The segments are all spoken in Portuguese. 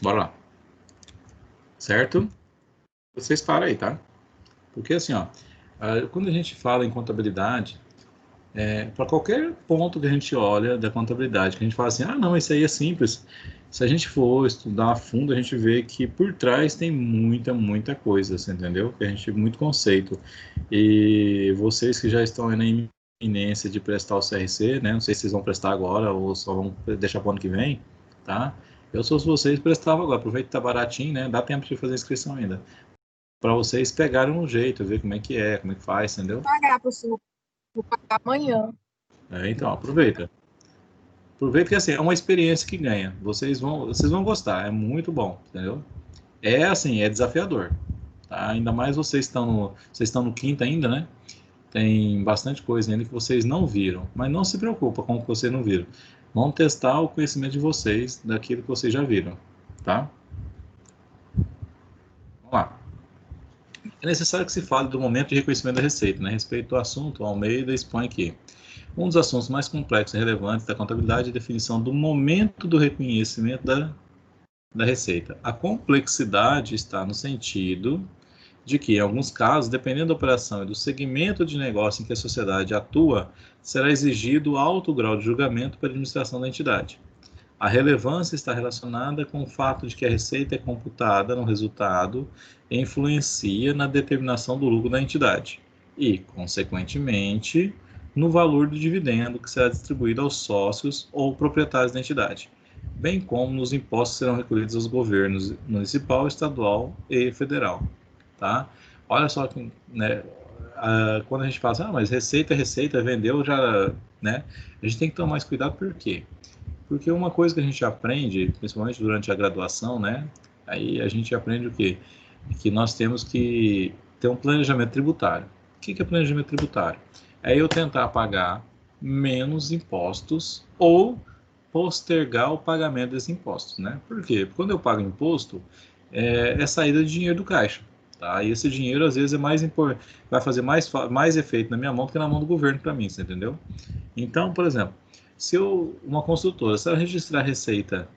Bora lá. Certo? Vocês param aí, tá? Porque assim, ó, quando a gente fala em contabilidade, para qualquer ponto que a gente olha da contabilidade, que a gente fala assim, ah, não, isso aí é simples. Se a gente for estudar a fundo, a gente vê que por trás tem muita coisa, você entendeu? Que a gente muito conceito. E vocês que já estão aí na iminência de prestar o CRC, né? Não sei se vocês vão prestar agora ou só vão deixar para o ano que vem, tá? Eu, se fosse vocês, prestava agora. Aproveita que tá baratinho, né? Dá tempo de fazer a inscrição ainda. Para vocês pegarem um jeito, ver como é que faz, entendeu? Pagar, professor, vou pagar amanhã. Então, aproveita. Aproveita que assim, é uma experiência que ganha. Vocês vão gostar, é muito bom, entendeu? É assim, é desafiador. Tá? Ainda mais vocês estão no quinto ainda, né? Tem bastante coisa ainda que vocês não viram. Mas não se preocupa com o que vocês não viram. Vamos testar o conhecimento de vocês daquilo que vocês já viram, tá? Vamos lá. É necessário que se fale do momento de reconhecimento da receita, né? Respeito ao assunto, Almeida expõe aqui. Um dos assuntos mais complexos e relevantes da contabilidade é a definição do momento do reconhecimento da receita. A complexidade está no sentido de que, em alguns casos, dependendo da operação e do segmento de negócio em que a sociedade atua, será exigido alto grau de julgamento pela administração da entidade. A relevância está relacionada com o fato de que a receita é computada no resultado e influencia na determinação do lucro da entidade e, consequentemente, no valor do dividendo que será distribuído aos sócios ou proprietários da entidade, bem como nos impostos que serão recolhidos aos governos municipal, estadual e federal. Tá? Olha só que, né, quando a gente fala assim, mas receita, vendeu, já, né? A gente tem que tomar mais cuidado, por quê? Porque uma coisa que a gente aprende, principalmente durante a graduação, né? Aí a gente aprende o quê? Que nós temos que ter um planejamento tributário. O que é planejamento tributário? É eu tentar pagar menos impostos ou postergar o pagamento desses impostos, né? Por quê? Porque quando eu pago imposto, é saída de dinheiro do caixa, tá? E esse dinheiro, às vezes, vai fazer mais efeito na minha mão do que na mão do governo para mim, você entendeu? Então, por exemplo, se uma consultora, se ela registrar a receita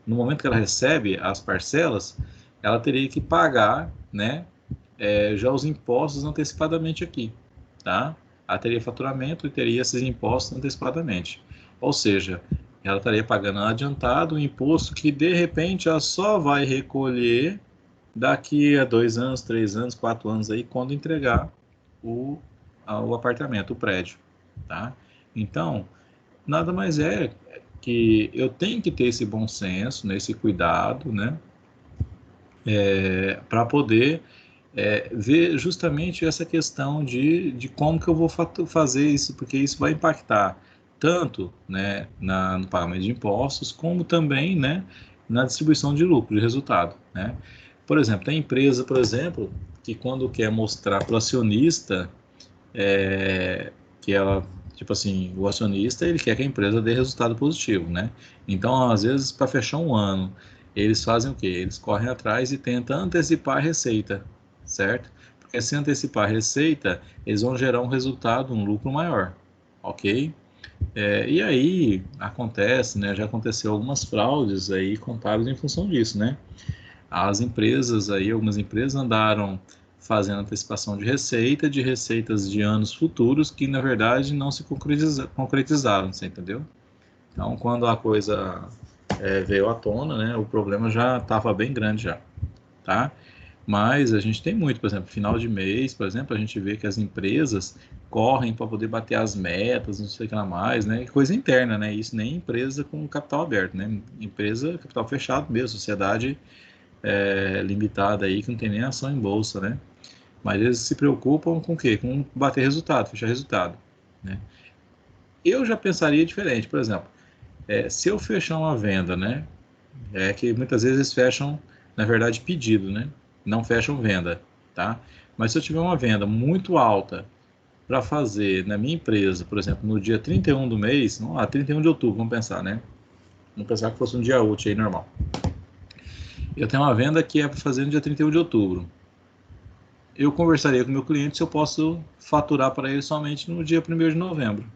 no momento que ela recebe as parcelas, ela teria que pagar, né, já os impostos antecipadamente aqui, tá? Ela teria faturamento e teria esses impostos antecipadamente. Ou seja, ela estaria pagando adiantado um imposto que, de repente, ela só vai recolher daqui a 2 anos, 3 anos, 4 anos, aí, quando entregar o apartamento, o prédio, tá? Então, nada mais é que eu tenho que ter esse bom senso, né, esse cuidado, né, para poder ver justamente essa questão de como que eu vou fazer isso, porque isso vai impactar tanto, né, no pagamento de impostos, como também, né, na distribuição de lucro, de resultado, né. Por exemplo, tem empresa, por exemplo, que quando quer mostrar para o acionista que ela, tipo assim, o acionista, ele quer que a empresa dê resultado positivo, né? Então, às vezes, para fechar um ano, eles fazem o quê? Eles correm atrás e tentam antecipar a receita, certo? Porque se antecipar a receita, eles vão gerar um resultado, um lucro maior, ok? E aí acontece, né? Já aconteceu algumas fraudes aí contábeis em função disso, né? As empresas aí, algumas empresas andaram fazendo antecipação de receita, de receitas de anos futuros que na verdade não se concretizaram, você entendeu? Então, quando a coisa veio à tona, né, o problema já estava bem grande já, tá? Mas a gente tem muito, por exemplo, final de mês, por exemplo, a gente vê que as empresas correm para poder bater as metas, não sei o que lá mais, né? Coisa interna, né? Isso nem empresa com capital aberto, né? Empresa capital fechado mesmo, sociedade limitada aí, que não tem nem ação em bolsa, né? Mas eles se preocupam com o quê? Com bater resultado, fechar resultado, né? Eu já pensaria diferente, por exemplo, se eu fechar uma venda, né? É que muitas vezes eles fecham, na verdade, pedido, né? Não fecham venda, tá? Mas se eu tiver uma venda muito alta para fazer na minha empresa, por exemplo, no dia 31 do mês, 31 de outubro, vamos pensar, né? Vamos pensar que fosse um dia útil aí, normal. Eu tenho uma venda que é para fazer no dia 31 de outubro. Eu conversaria com o meu cliente se eu posso faturar para ele somente no dia 1º de novembro.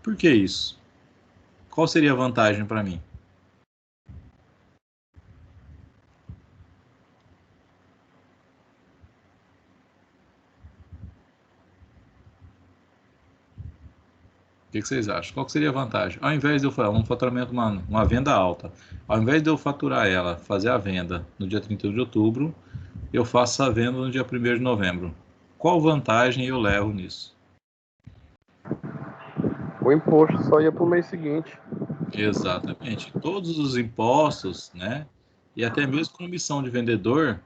Por que isso? Qual seria a vantagem para mim? O que vocês acham? Qual que seria a vantagem? Ao invés de eu fazer um faturamento, uma venda alta, ao invés de eu faturar ela, fazer a venda no dia 31 de outubro, eu faço a venda no dia 1º de novembro. Qual vantagem eu levo nisso? O imposto só ia para o mês seguinte. Exatamente. Todos os impostos, né? E até mesmo comissão de vendedor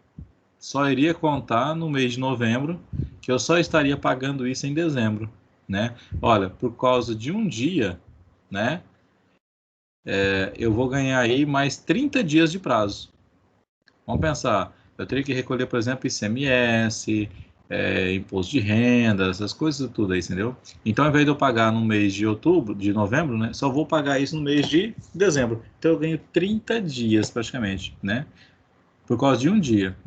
só iria contar no mês de novembro, que eu só estaria pagando isso em dezembro, né? Olha, por causa de um dia, né? Eu vou ganhar aí mais 30 dias de prazo. Vamos pensar, eu teria que recolher, por exemplo, ICMS, imposto de renda, essas coisas tudo aí, entendeu? Então, ao invés de eu pagar no mês de novembro, né, só vou pagar isso no mês de dezembro. Então, eu ganho 30 dias praticamente, né? Por causa de um dia.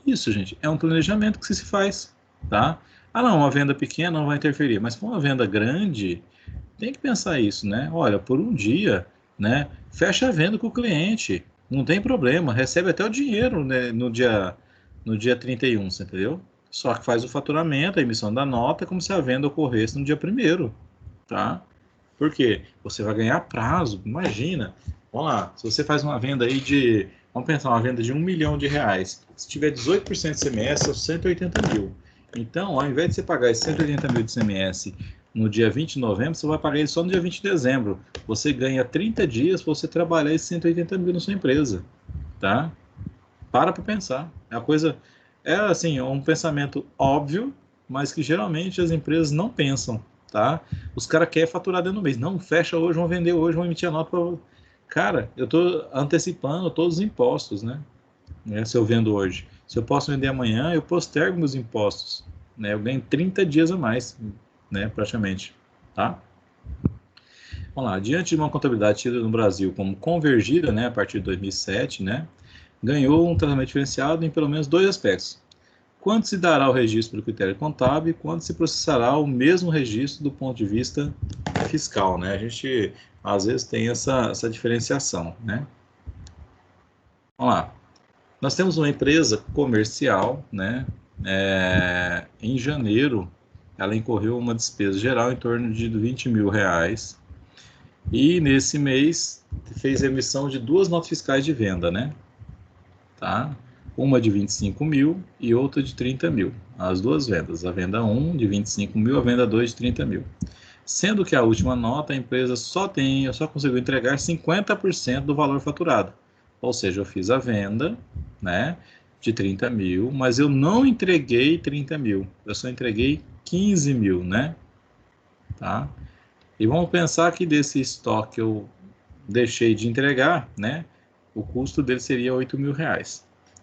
Isso, gente, é um planejamento que se faz, tá? Ah, não, uma venda pequena não vai interferir, mas for uma venda grande, tem que pensar isso, né? Olha, por um dia, né? Fecha a venda com o cliente, não tem problema, recebe até o dinheiro, né, no dia 31, você entendeu? Só que faz o faturamento, a emissão da nota, como se a venda ocorresse no dia 1º, tá? Por quê? Você vai ganhar prazo, imagina. Vamos lá, se você faz uma venda aí de, vamos pensar, uma venda de R$1 milhão, se tiver 18% de ICMS, são 180 mil. Então, ao invés de você pagar esses 180 mil de ICMS no dia 20 de novembro, você vai pagar ele só no dia 20 de dezembro. Você ganha 30 dias para você trabalhar esses 180 mil na sua empresa, tá? Para pensar. É uma coisa, assim, um pensamento óbvio, mas que geralmente as empresas não pensam, tá? Os caras querem faturar dentro do mês. Não, fecha hoje, vão vender hoje, vão emitir a nota para... Cara, eu estou antecipando todos os impostos, né? Se eu vendo hoje. Se eu posso vender amanhã, eu postergo meus impostos, né? Eu ganho 30 dias a mais, né? Praticamente, tá? Vamos lá. Diante de uma contabilidade tida no Brasil como convergida, né? A partir de 2007, né? Ganhou um tratamento diferenciado em pelo menos 2 aspectos. Quando se dará o registro do critério contábil e quando se processará o mesmo registro do ponto de vista fiscal, né? A gente, às vezes, tem essa diferenciação, né? Vamos lá. Nós temos uma empresa comercial, né? Em janeiro, ela incorreu uma despesa geral em torno de R$20 mil. E nesse mês fez a emissão de 2 notas fiscais de venda, né? Tá? Uma de 25 mil e outra de 30 mil. As duas vendas, a venda 1 de 25 mil, a venda 2 de 30 mil. Sendo que a última nota, a empresa só conseguiu entregar 50% do valor faturado. Ou seja, eu fiz a venda, né, de 30 mil, mas eu não entreguei 30 mil. Eu só entreguei 15 mil, né? Tá? E vamos pensar que desse estoque eu deixei de entregar, né? O custo dele seria R$8 mil,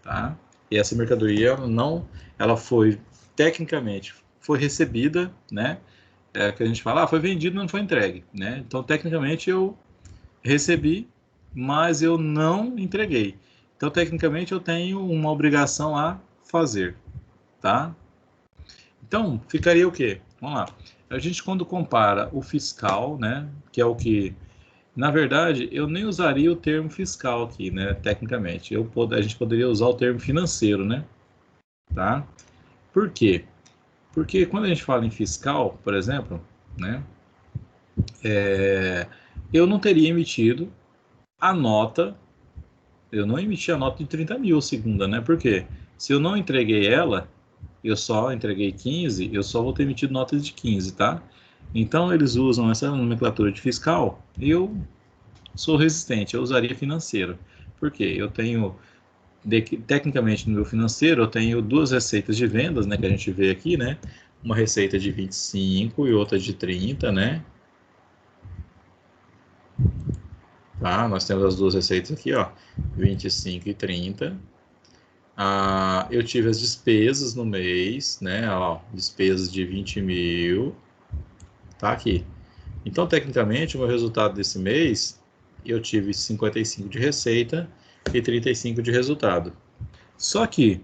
tá? E essa mercadoria ela foi, tecnicamente, foi recebida, né? Que a gente fala, foi vendido, mas não foi entregue, né? Então, tecnicamente, eu recebi, mas eu não entreguei. Então, tecnicamente, eu tenho uma obrigação a fazer, tá? Então, ficaria o quê? Vamos lá. A gente, quando compara o fiscal, né? Que é o que... Na verdade, eu nem usaria o termo fiscal aqui, né, tecnicamente. A gente poderia usar o termo financeiro, né? Tá? Por quê? Porque quando a gente fala em fiscal, por exemplo, né, eu não teria emitido a nota, eu não emiti a nota de 30 mil segunda, né? Por quê? Se eu não entreguei ela, eu só entreguei 15, eu só vou ter emitido notas de 15, tá? Então, eles usam essa nomenclatura de fiscal e eu sou resistente, eu usaria financeiro. Por quê? Eu tenho, tecnicamente no meu financeiro, eu tenho 2 receitas de vendas, né, que a gente vê aqui, né? Uma receita de 25 e outra de 30, né? Tá? Nós temos as 2 receitas aqui, ó, 25 e 30. Eu tive as despesas no mês, né? Ó, despesas de 20 mil. Tá aqui. Então, tecnicamente, o meu resultado desse mês, eu tive 55 de receita e 35 de resultado. Só que,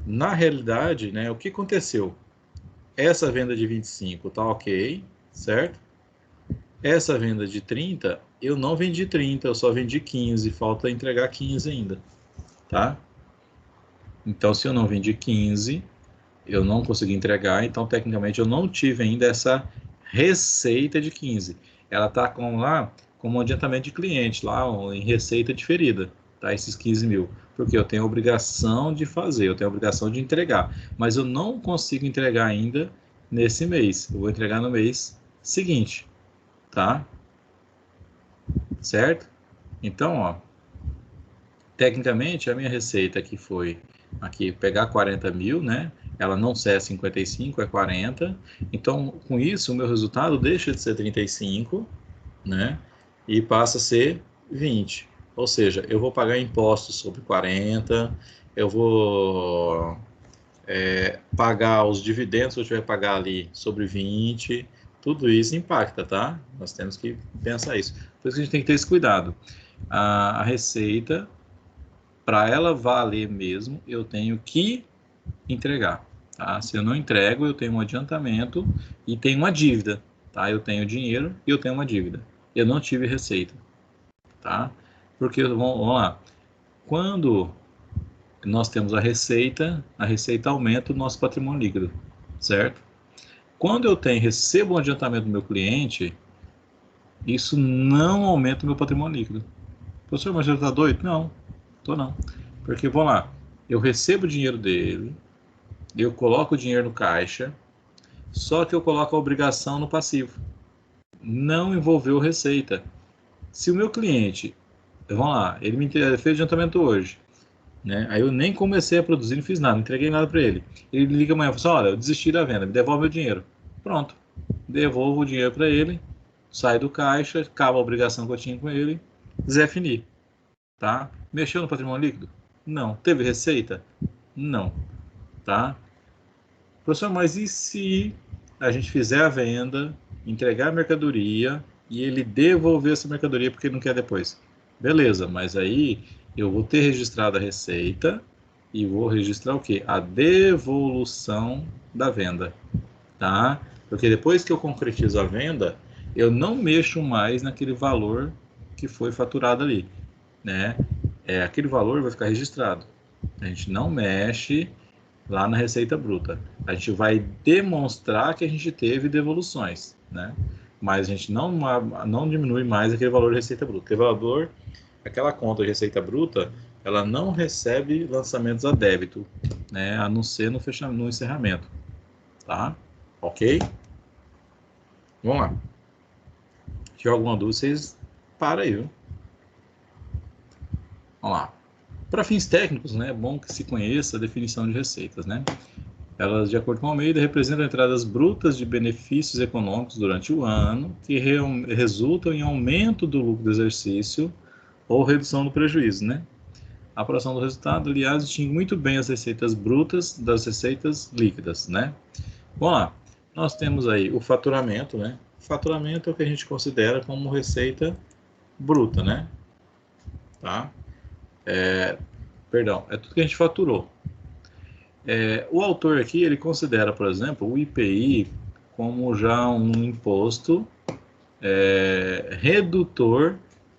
na realidade, né, o que aconteceu? Essa venda de 25 tá ok, certo? Essa venda de 30, eu não vendi 30, eu só vendi 15, falta entregar 15 ainda, tá? Então, se eu não vendi 15, eu não consegui entregar, então, tecnicamente, eu não tive ainda essa receita de 15. Ela está lá como um adiantamento de cliente, lá em receita diferida, tá? Esses 15 mil. Porque eu tenho a obrigação de fazer, eu tenho a obrigação de entregar. Mas eu não consigo entregar ainda nesse mês. Eu vou entregar no mês seguinte, tá? Certo? Então, ó, tecnicamente, a minha receita aqui foi aqui pegar 40 mil, né? Ela não é 55, é 40. Então, com isso, o meu resultado deixa de ser 35, né? E passa a ser 20. Ou seja, eu vou pagar impostos sobre 40, eu vou pagar os dividendos que eu tiver que pagar ali sobre 20, tudo isso impacta, tá? Nós temos que pensar isso. Por isso que a gente tem que ter esse cuidado. A receita, para ela valer mesmo, eu tenho que entregar, tá? Se eu não entrego, eu tenho um adiantamento e tenho uma dívida, tá? Eu tenho dinheiro e eu tenho uma dívida. Eu não tive receita, tá? Porque, vamos lá, quando nós temos a receita aumenta o nosso patrimônio líquido, certo? Quando eu recebo um adiantamento do meu cliente, isso não aumenta o meu patrimônio líquido. Professor, mas você está doido? Não, estou não. Porque, vamos lá, eu recebo o dinheiro dele, eu coloco o dinheiro no caixa, só que eu coloco a obrigação no passivo. Não envolveu receita. Se o meu cliente, vamos lá, ele me fez adiantamento hoje, né? Aí eu nem comecei a produzir, não fiz nada, não entreguei nada para ele. Ele liga amanhã e fala assim, olha, eu desisti da venda, me devolve meu dinheiro. Pronto, devolvo o dinheiro para ele, sai do caixa, acaba a obrigação que eu tinha com ele, Zé Fini, tá? Mexeu no patrimônio líquido? Não. Teve receita? Não, tá? Professor, mas e se a gente fizer a venda, entregar a mercadoria e ele devolver essa mercadoria porque ele não quer depois? Beleza, mas aí eu vou ter registrado a receita e vou registrar o quê? A devolução da venda, tá? Porque depois que eu concretizo a venda, eu não mexo mais naquele valor que foi faturado ali, né? Aquele valor vai ficar registrado. A gente não mexe lá na receita bruta. A gente vai demonstrar que a gente teve devoluções, né? Mas a gente não diminui mais aquele valor de receita bruta. Aquele valor, aquela conta de receita bruta, ela não recebe lançamentos a débito, né? A não ser no encerramento, tá? Ok? Vamos lá. Se tiver alguma dúvida, vocês param aí, viu? Vamos lá. Para fins técnicos, né, é bom que se conheça a definição de receitas, né? Elas, de acordo com Almeida, representam entradas brutas de benefícios econômicos durante o ano que resultam em aumento do lucro do exercício ou redução do prejuízo, né? A apuração do resultado, aliás, distingue muito bem as receitas brutas das receitas líquidas, né? Vamos lá. Nós temos aí o faturamento, né? O faturamento é o que a gente considera como receita bruta, né? Tá? Perdão, é tudo que a gente faturou. O autor aqui, ele considera, por exemplo, o IPI como já um imposto redutor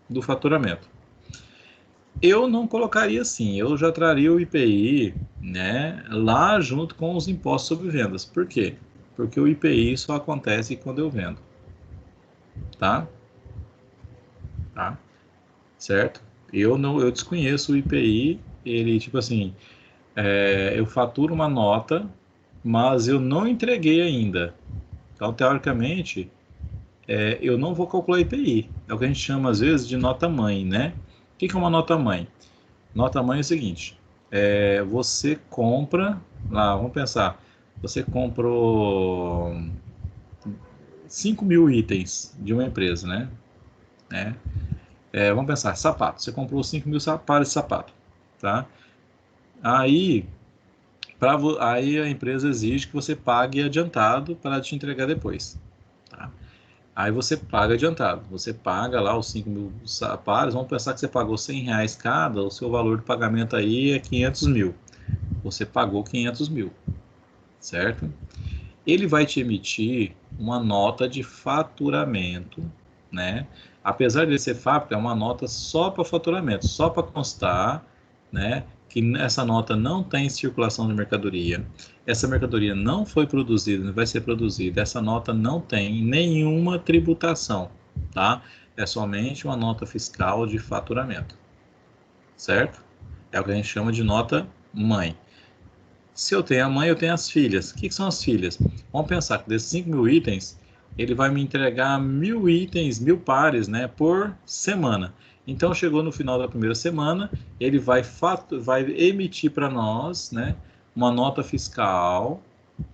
do faturamento. Eu não colocaria assim, eu já traria o IPI, né, lá junto com os impostos sobre vendas. Por quê? Porque o IPI só acontece quando eu vendo. Tá? Tá? Certo? Eu desconheço o IPI, ele, tipo assim, eu faturo uma nota, mas eu não entreguei ainda. Então, teoricamente, eu não vou calcular IPI. É o que a gente chama, às vezes, de nota-mãe, né? O que é uma nota-mãe? Nota-mãe é o seguinte, você compra, lá, vamos pensar, você comprou 5 mil itens de uma empresa, né? Vamos pensar, sapato, você comprou 5 mil pares de sapato, tá? Aí a empresa exige que você pague adiantado para te entregar depois. Tá? Aí você paga adiantado. Você paga lá os 5 mil pares. Vamos pensar que você pagou R$100 cada. O seu valor de pagamento aí é 500 mil. Você pagou 500 mil. Certo? Ele vai te emitir uma nota de faturamento, né? Apesar de ser fábrica, é uma nota só para faturamento, só para constar, né, que essa nota não tem circulação de mercadoria, essa mercadoria não foi produzida, não vai ser produzida, essa nota não tem nenhuma tributação, tá? É somente uma nota fiscal de faturamento, certo? É o que a gente chama de nota mãe. Se eu tenho a mãe, eu tenho as filhas. O que são as filhas? Vamos pensar que desses 5.000 itens, ele vai me entregar 1.000 itens, 1.000 pares, né, por semana. Então, chegou no final da primeira semana, ele vai emitir para nós, né, uma nota fiscal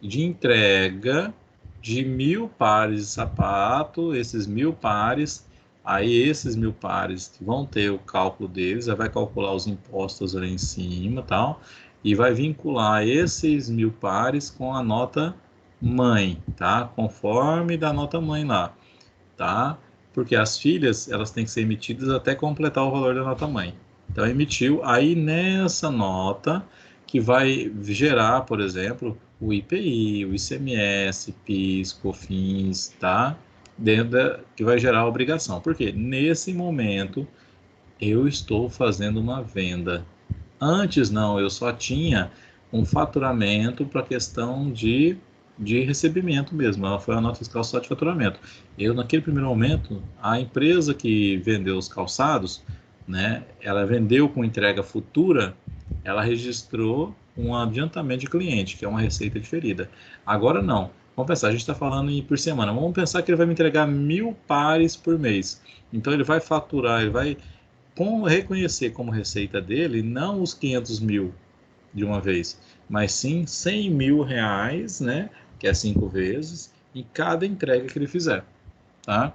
de entrega de 1.000 pares de sapato, esses 1.000 pares, aí esses 1.000 pares vão ter o cálculo deles, vai calcular os impostos ali em cima, tal, e vai vincular esses 1.000 pares com a nota mãe, tá? Conforme da nota mãe lá, tá? Porque as filhas, elas têm que ser emitidas até completar o valor da nota mãe. Então, emitiu, aí nessa nota, que vai gerar, por exemplo, o IPI, o ICMS, PIS, COFINS, tá? Que vai gerar a obrigação. Porque nesse momento, eu estou fazendo uma venda. Antes, não, eu só tinha um faturamento para questão de recebimento mesmo. Ela foi uma nota fiscal só de faturamento. Eu, naquele primeiro momento, a empresa que vendeu os calçados, né, ela vendeu com entrega futura, ela registrou um adiantamento de cliente, que é uma receita diferida. Agora não. Vamos pensar, a gente está falando por semana. Vamos pensar que ele vai me entregar 1.000 pares por mês. Então ele vai faturar, ele vai reconhecer como receita dele não os 500.000 de uma vez, mas sim 100.000 reais, né? Que é 5 vezes, em cada entrega que ele fizer, tá?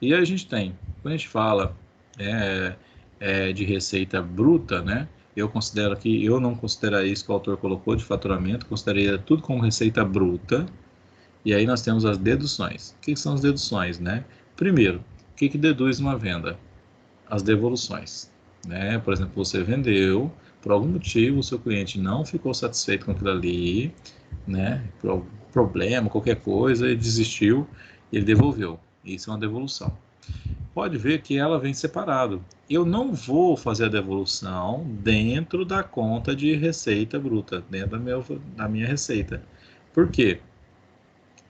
E a gente tem, quando a gente fala de receita bruta, né? Eu considero que, eu não considero isso que o autor colocou de faturamento, consideraria tudo como receita bruta, e aí nós temos as deduções. O que são as deduções, né? Primeiro, o que deduz uma venda? As devoluções, né? Por exemplo, você vendeu, por algum motivo o seu cliente não ficou satisfeito com aquilo ali, né? Por algum problema, qualquer coisa, ele desistiu, ele devolveu. Isso é uma devolução. Pode ver que ela vem separado. Eu não vou fazer a devolução dentro da conta de receita bruta, dentro da minha receita. Por quê?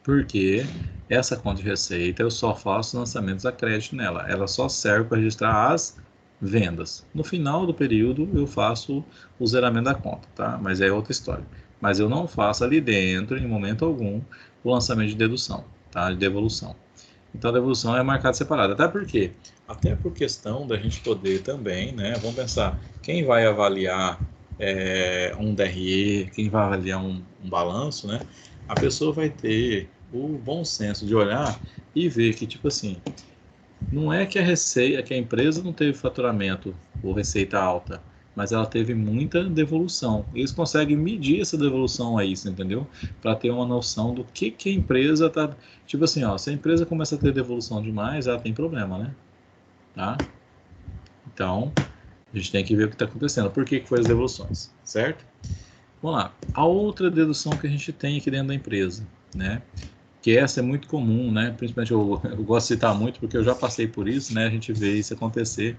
Porque essa conta de receita eu só faço lançamentos a crédito nela. Ela só serve para registrar as vendas. No final do período eu faço o zeramento da conta, tá? Mas é outra história. Mas eu não faço ali dentro, em momento algum, o lançamento de dedução, tá? De devolução. Então a devolução é marcada separada. Até por quê? Até por questão da gente poder também, né? Vamos pensar, quem vai avaliar um DRE, quem vai avaliar um balanço, né? A pessoa vai ter o bom senso de olhar e ver que, tipo assim, não é que a empresa não teve faturamento ou receita alta, mas ela teve muita devolução. Eles conseguem medir essa devolução aí, entendeu? Para ter uma noção do que a empresa tá. Tipo assim, ó, se a empresa começa a ter devolução demais, ela tem problema, né? Tá? Então, a gente tem que ver o que está acontecendo. Por que foi as devoluções, certo? Vamos lá. A outra dedução que a gente tem aqui dentro da empresa, né? Que essa é muito comum, né? Principalmente eu gosto de citar muito porque eu já passei por isso, né? A gente vê isso acontecer.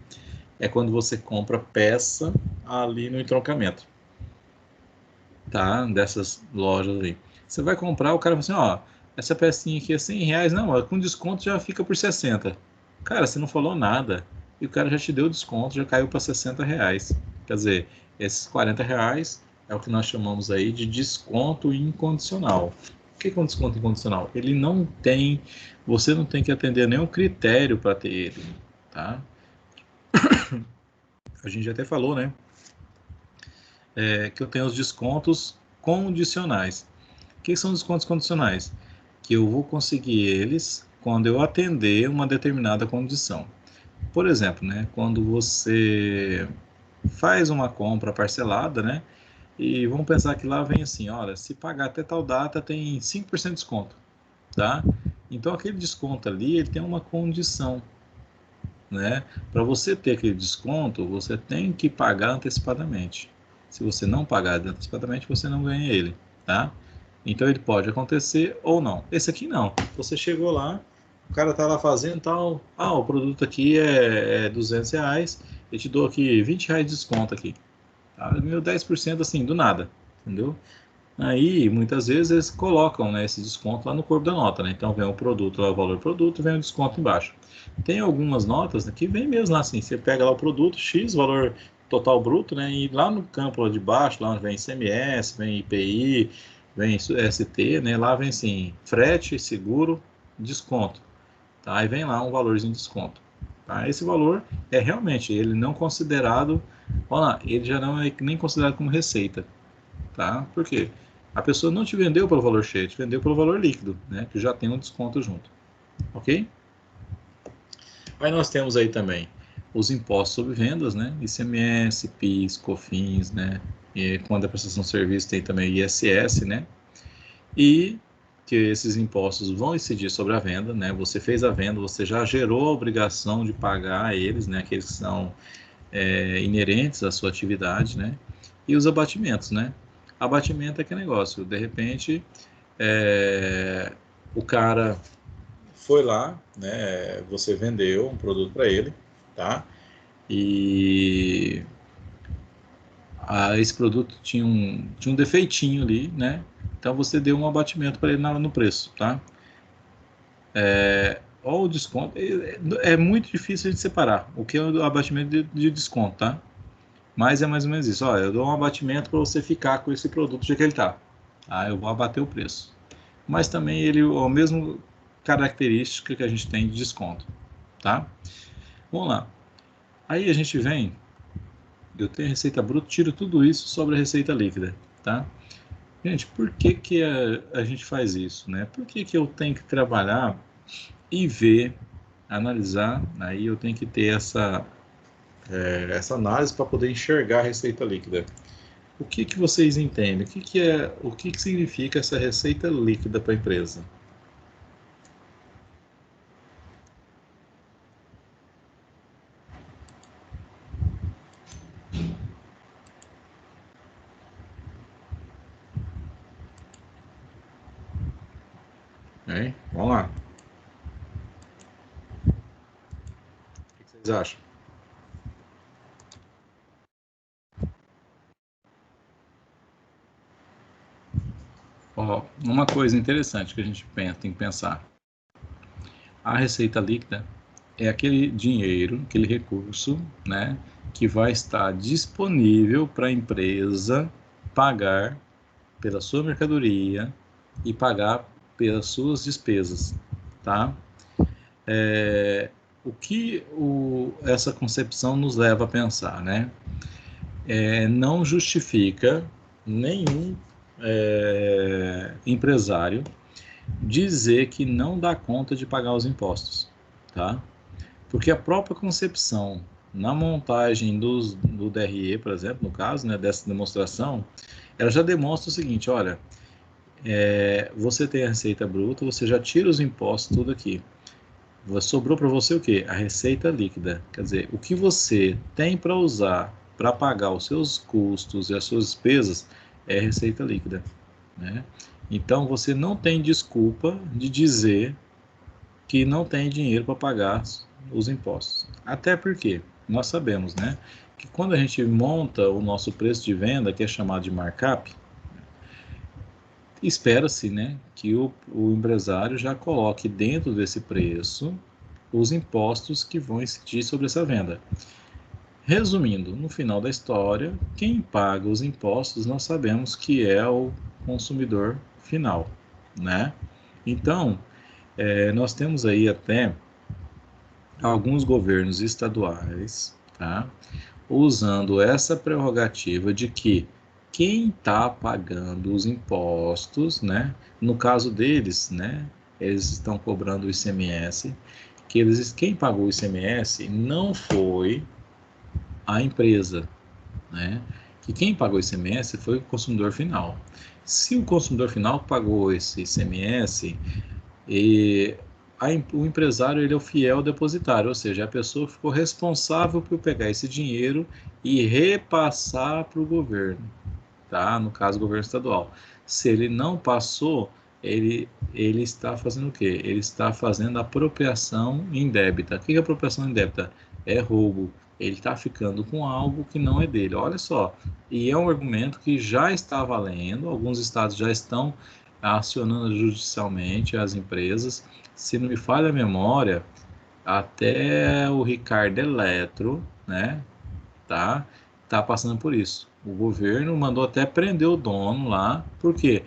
É quando você compra peça ali no entroncamento, tá? Dessas lojas aí. Você vai comprar, o cara fala assim, ó, essa pecinha aqui é 100 reais, não, com desconto já fica por 60. Cara, você não falou nada e o cara já te deu desconto, já caiu para 60 reais. Quer dizer, esses 40 reais é o que nós chamamos aí de desconto incondicional. O que é um desconto incondicional? Ele não tem, você não tem que atender nenhum critério para ter ele, tá? A gente até falou, né? Que eu tenho os descontos condicionais. O que são os descontos condicionais? Que eu vou conseguir eles quando eu atender uma determinada condição. Por exemplo, né? Quando você faz uma compra parcelada, né? E vamos pensar que lá vem assim, olha, se pagar até tal data tem 5% de desconto, tá? Então aquele desconto ali, ele tem uma condição, né? Para você ter aquele desconto, você tem que pagar antecipadamente. Se você não pagar antecipadamente, você não ganha ele, tá? Então ele pode acontecer ou não. Esse aqui não. Você chegou lá, o cara tá lá fazendo tal, o produto aqui é 200 reais, eu te dou aqui 20 reais de desconto aqui. Ah, meu 10% assim, do nada, entendeu? Aí, muitas vezes, eles colocam, né, esse desconto lá no corpo da nota, né? Então, vem o produto lá, o valor do produto, vem o desconto embaixo. Tem algumas notas, né, que vem mesmo lá assim, você pega lá o produto X, valor total bruto, né? E lá no campo lá de baixo, lá vem ICMS, vem IPI, vem ST, né? Lá vem assim, frete, seguro, desconto. Tá? Aí vem lá um valorzinho de desconto. Tá? Esse valor é realmente, ele não considerado, olha lá, ele já não é nem considerado como receita. Tá? Por quê? A pessoa não te vendeu pelo valor cheio, te vendeu pelo valor líquido, né? Que já tem um desconto junto. Ok? Aí nós temos aí também os impostos sobre vendas, né? ICMS, PIS, COFINS, né? E quando a prestação de serviço tem também ISS, né? E que esses impostos vão incidir sobre a venda, né? Você fez a venda, você já gerou a obrigação de pagar eles, né? Aqueles que são inerentes à sua atividade, né? E os abatimentos, né? Abatimento é que negócio, de repente o cara foi lá, né? Você vendeu um produto para ele, tá? E esse produto tinha um defeitinho ali, né? Então você deu um abatimento para ele no preço, tá? Ou o desconto, é muito difícil de separar o que é o abatimento de desconto, tá? Mas é mais ou menos isso. Olha, eu dou um abatimento para você ficar com esse produto do jeito que ele está. Tá? Eu vou abater o preço. Mas também ele é a mesma característica que a gente tem de desconto. Tá? Vamos lá. Aí a gente vem, eu tenho a receita bruta, tiro tudo isso sobre a receita líquida. Tá? Gente, por que, que a gente faz isso? Né? Por que, que eu tenho que trabalhar e ver, analisar? Aí eu tenho que ter essa análise para poder enxergar a receita líquida. O que, que vocês entendem? O que, que significa essa receita líquida para a empresa? Hein? Vamos lá. O que, que vocês acham? Ó, uma coisa interessante que a gente tem que pensar. A receita líquida é aquele dinheiro, aquele recurso, né, que vai estar disponível para a empresa pagar pela sua mercadoria e pagar pelas suas despesas, tá? O que essa concepção nos leva a pensar, né? Não justifica nenhum empresário dizer que não dá conta de pagar os impostos, tá? Porque a própria concepção na montagem do DRE, por exemplo, no caso, né, dessa demonstração, ela já demonstra o seguinte, olha, você tem a receita bruta, você já tira os impostos tudo aqui. Sobrou para você o quê? A receita líquida. Quer dizer, o que você tem para usar para pagar os seus custos e as suas despesas é receita líquida, né? Então você não tem desculpa de dizer que não tem dinheiro para pagar os impostos. Até porque nós sabemos, né, que quando a gente monta o nosso preço de venda, que é chamado de markup, espera-se, né, que o empresário já coloque dentro desse preço os impostos que vão incidir sobre essa venda. Resumindo, no final da história, quem paga os impostos nós sabemos que é o consumidor final, né? Então, nós temos aí até alguns governos estaduais, tá, usando essa prerrogativa de que quem está pagando os impostos, né, no caso deles, né, eles estão cobrando o ICMS, quem pagou o ICMS não foi a empresa, né, que quem pagou o ICMS foi o consumidor final. Se o consumidor final pagou esse ICMS, o empresário ele é o fiel depositário, ou seja, a pessoa ficou responsável por pegar esse dinheiro e repassar para o governo, tá? No caso, o governo estadual. Se ele não passou, ele está fazendo o quê? Ele está fazendo apropriação indébita. O que é apropriação indébita? É roubo. ele está ficando com algo que não é dele. Olha só, e é um argumento que já está valendo, alguns estados já estão acionando judicialmente as empresas. Se não me falha a memória, até o Ricardo Eletro, né, tá passando por isso. O governo mandou até prender o dono lá, por quê?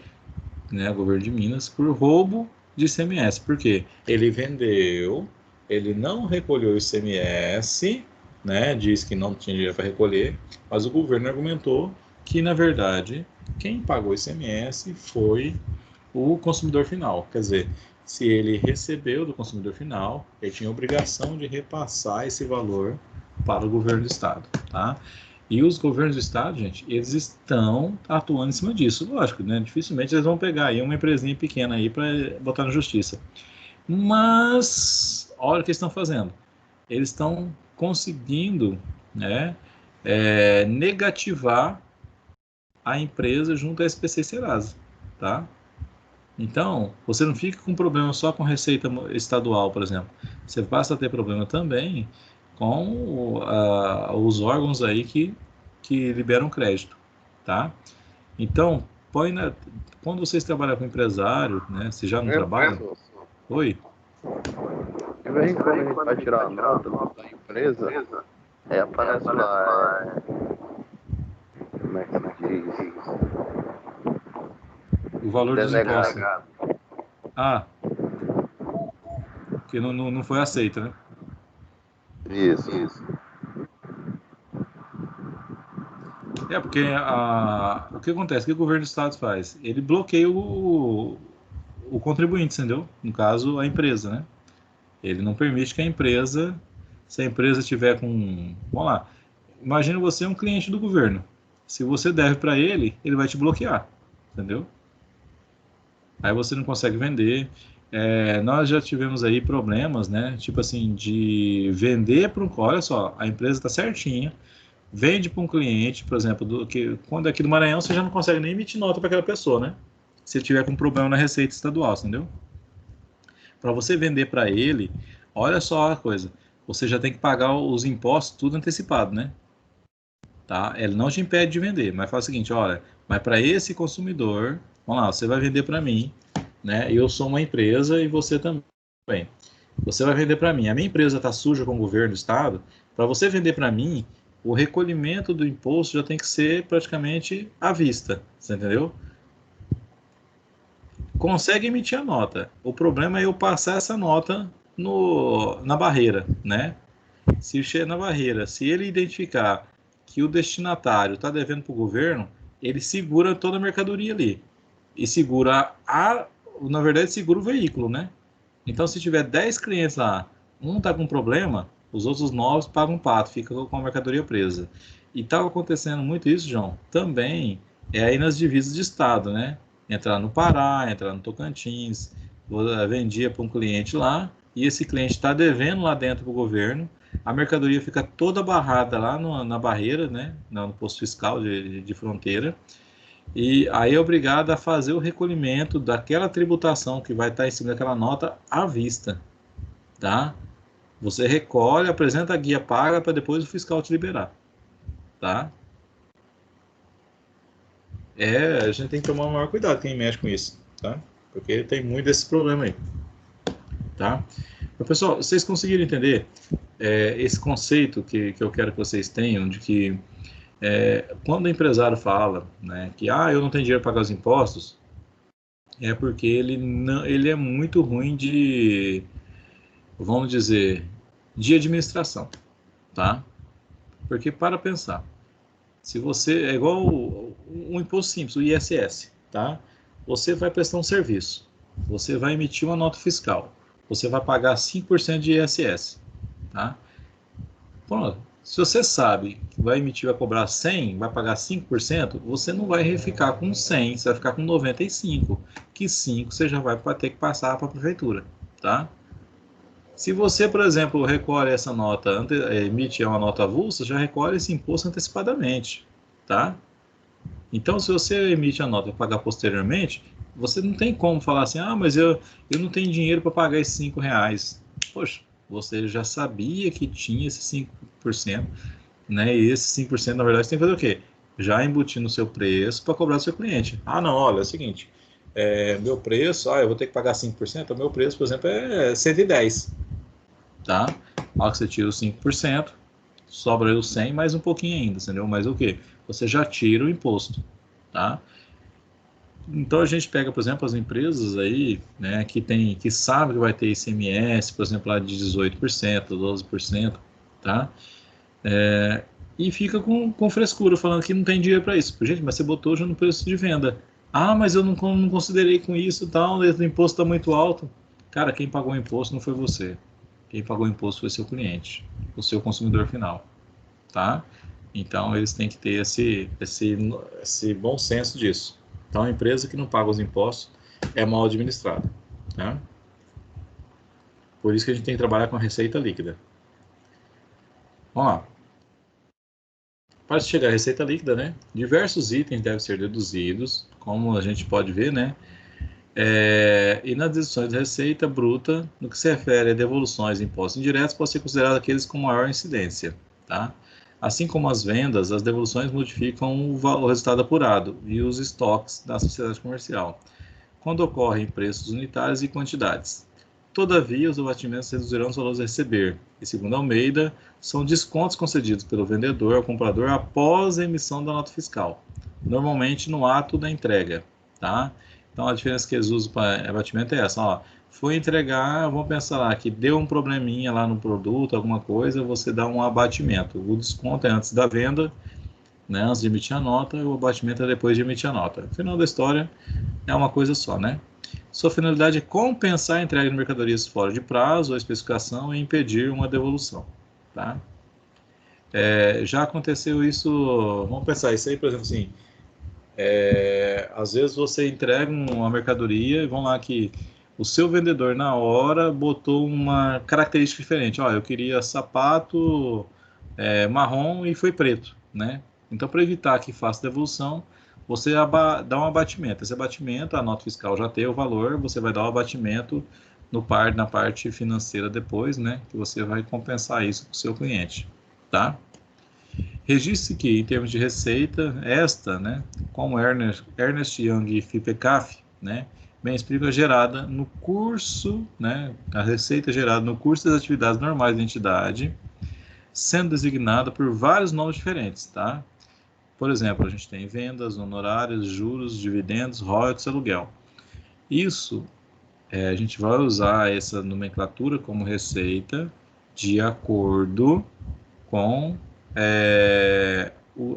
Né, o governo de Minas, por roubo de ICMS. Por quê? Ele vendeu, ele não recolheu o ICMS, né, diz que não tinha dinheiro para recolher, mas o governo argumentou que, na verdade, quem pagou o ICMS foi o consumidor final. Quer dizer, se ele recebeu do consumidor final, ele tinha a obrigação de repassar esse valor para o governo do estado, tá? E os governos do estado, gente, eles estão atuando em cima disso. Lógico, né? Dificilmente eles vão pegar aí uma empresinha pequena aí para botar na justiça. Mas, olha o que eles estão fazendo. Eles estão conseguindo, né, negativar a empresa junto à SPC e Serasa, tá? Então, você não fica com problema só com receita estadual, por exemplo. Você passa a ter problema também com os órgãos aí que liberam crédito, tá? Então, quando vocês trabalham com empresário, né? Se já não trabalham... Oi? De vez em quando a gente vai tirar a nota da empresa, aparece lá, como é que se diz? O valor dos impostos. Ah, que não foi aceito, né? Isso. Porque o que acontece? O que o governo do estado faz? Ele bloqueia o contribuinte, entendeu? No caso, a empresa, né? Ele não permite que a empresa, se a empresa tiver com... Vamos lá, imagina você um cliente do governo. Se você deve para ele, ele vai te bloquear, entendeu? Aí você não consegue vender. Nós já tivemos aí problemas, né? Tipo assim, de vender para um... Olha só, a empresa está certinha, vende para um cliente, por exemplo, quando é aqui do Maranhão, você já não consegue nem emitir nota para aquela pessoa, né? Se ele tiver com problema na receita estadual, entendeu? Para você vender para ele, olha só a coisa, você já tem que pagar os impostos tudo antecipado, né? Tá? Ele não te impede de vender, mas faz o seguinte, olha, mas para esse consumidor, vamos lá, você vai vender para mim, né? Eu sou uma empresa e você também. Você vai vender para mim. A minha empresa está suja com o governo do estado. Para você vender para mim, o recolhimento do imposto já tem que ser praticamente à vista, você entendeu? Consegue emitir a nota. O problema é eu passar essa nota na barreira, né? Se chega na barreira, se ele identificar que o destinatário está devendo para o governo, ele segura toda a mercadoria ali. E segura na verdade, segura o veículo, né? Então, se tiver 10 clientes lá, um está com problema, os outros 9 pagam um pato, fica com a mercadoria presa. E estava acontecendo muito isso, João, também aí nas divisas de estado, né? Entrar no Pará, entrar no Tocantins, vendia para um cliente lá, e esse cliente está devendo lá dentro para o governo, a mercadoria fica toda barrada lá na barreira, né? No posto fiscal de fronteira, e aí é obrigado a fazer o recolhimento daquela tributação que vai estar em cima daquela nota à vista, tá? Você recolhe, apresenta a guia paga para depois o fiscal te liberar, tá? A gente tem que tomar o maior cuidado quem mexe com isso, tá? Porque tem muito desse problema aí, tá? Então, pessoal, vocês conseguiram entender esse conceito que eu quero que vocês tenham, de que quando o empresário fala, né, que eu não tenho dinheiro para pagar os impostos, é porque ele é muito ruim de, vamos dizer, de administração, tá? Porque para pensar, se você é igual um imposto simples, o ISS, tá? Você vai prestar um serviço, você vai emitir uma nota fiscal, você vai pagar 5% de ISS, tá? Pronto. Se você sabe que vai emitir, vai cobrar 100, vai pagar 5%, você não vai ficar com 100, você vai ficar com 95, que 5 você já vai ter que passar para a prefeitura, tá? Se você, por exemplo, recolhe essa nota, emite uma nota avulsa, já recolhe esse imposto antecipadamente, tá? Então, se você emite a nota e pagar posteriormente, você não tem como falar assim, mas eu não tenho dinheiro para pagar esses R$5. Poxa, você já sabia que tinha esses 5%, né? E esse 5%, na verdade, você tem que fazer o quê? Já embutir no seu preço para cobrar do seu cliente. Ah, não, olha, é o seguinte, meu preço, eu vou ter que pagar 5%, o meu preço, por exemplo, é 110, tá? Ó, que você tira os 5%, sobra aí os 100, mais um pouquinho ainda, entendeu? Mas o quê? Você já tira o imposto, tá? Então a gente pega, por exemplo, as empresas aí, né, que sabe que vai ter ICMS, por exemplo, lá de 18%, 12%, tá? E fica com frescura, falando que não tem dinheiro para isso. Gente, mas você botou já no preço de venda. Ah, mas eu não considerei com isso e tal, o imposto está muito alto. Cara, quem pagou o imposto não foi você. Quem pagou o imposto foi seu cliente, o seu consumidor final, tá? Então eles têm que ter esse bom senso disso. Então a empresa que não paga os impostos é mal administrada, tá? Por isso que a gente tem que trabalhar com a receita líquida. Vamos lá. Para chegar à receita líquida, né, diversos itens devem ser deduzidos, como a gente pode ver, né, e nas deduções da receita bruta, no que se refere a devoluções e impostos indiretos, pode ser considerado aqueles com maior incidência, tá? Assim como as vendas, as devoluções modificam o resultado apurado e os estoques da sociedade comercial, quando ocorrem preços unitários e quantidades. Todavia, os abatimentos reduzirão os valores a receber, e, segundo Almeida, são descontos concedidos pelo vendedor ao comprador após a emissão da nota fiscal, normalmente no ato da entrega, tá? Então, a diferença que eles usam para abatimento é essa, ó. Foi entregar, vamos pensar lá, que deu um probleminha lá no produto, alguma coisa, você dá um abatimento. O desconto é antes da venda, né, antes de emitir a nota, e o abatimento é depois de emitir a nota. No final da história, é uma coisa só, né? Sua finalidade é compensar a entrega de mercadorias fora de prazo ou especificação e impedir uma devolução, tá? Já aconteceu isso, vamos pensar, isso aí, por exemplo, assim, às vezes você entrega uma mercadoria e vamos lá que o seu vendedor na hora botou uma característica diferente. Ó, eu queria sapato marrom e foi preto, né? Então, para evitar que faça devolução, você dá um abatimento. Esse abatimento, a nota fiscal já tem o valor, você vai dar o abatimento na parte financeira depois, né? Que você vai compensar isso para o seu cliente, tá? Registre que, em termos de receita, né, como Ernest Young e FIPECAF, né, bem explica, gerada no curso, né, a receita gerada no curso das atividades normais da entidade, sendo designada por vários nomes diferentes, tá? Por exemplo, a gente tem vendas, honorários, juros, dividendos, royalties, aluguel. Isso, a gente vai usar essa nomenclatura como receita de acordo com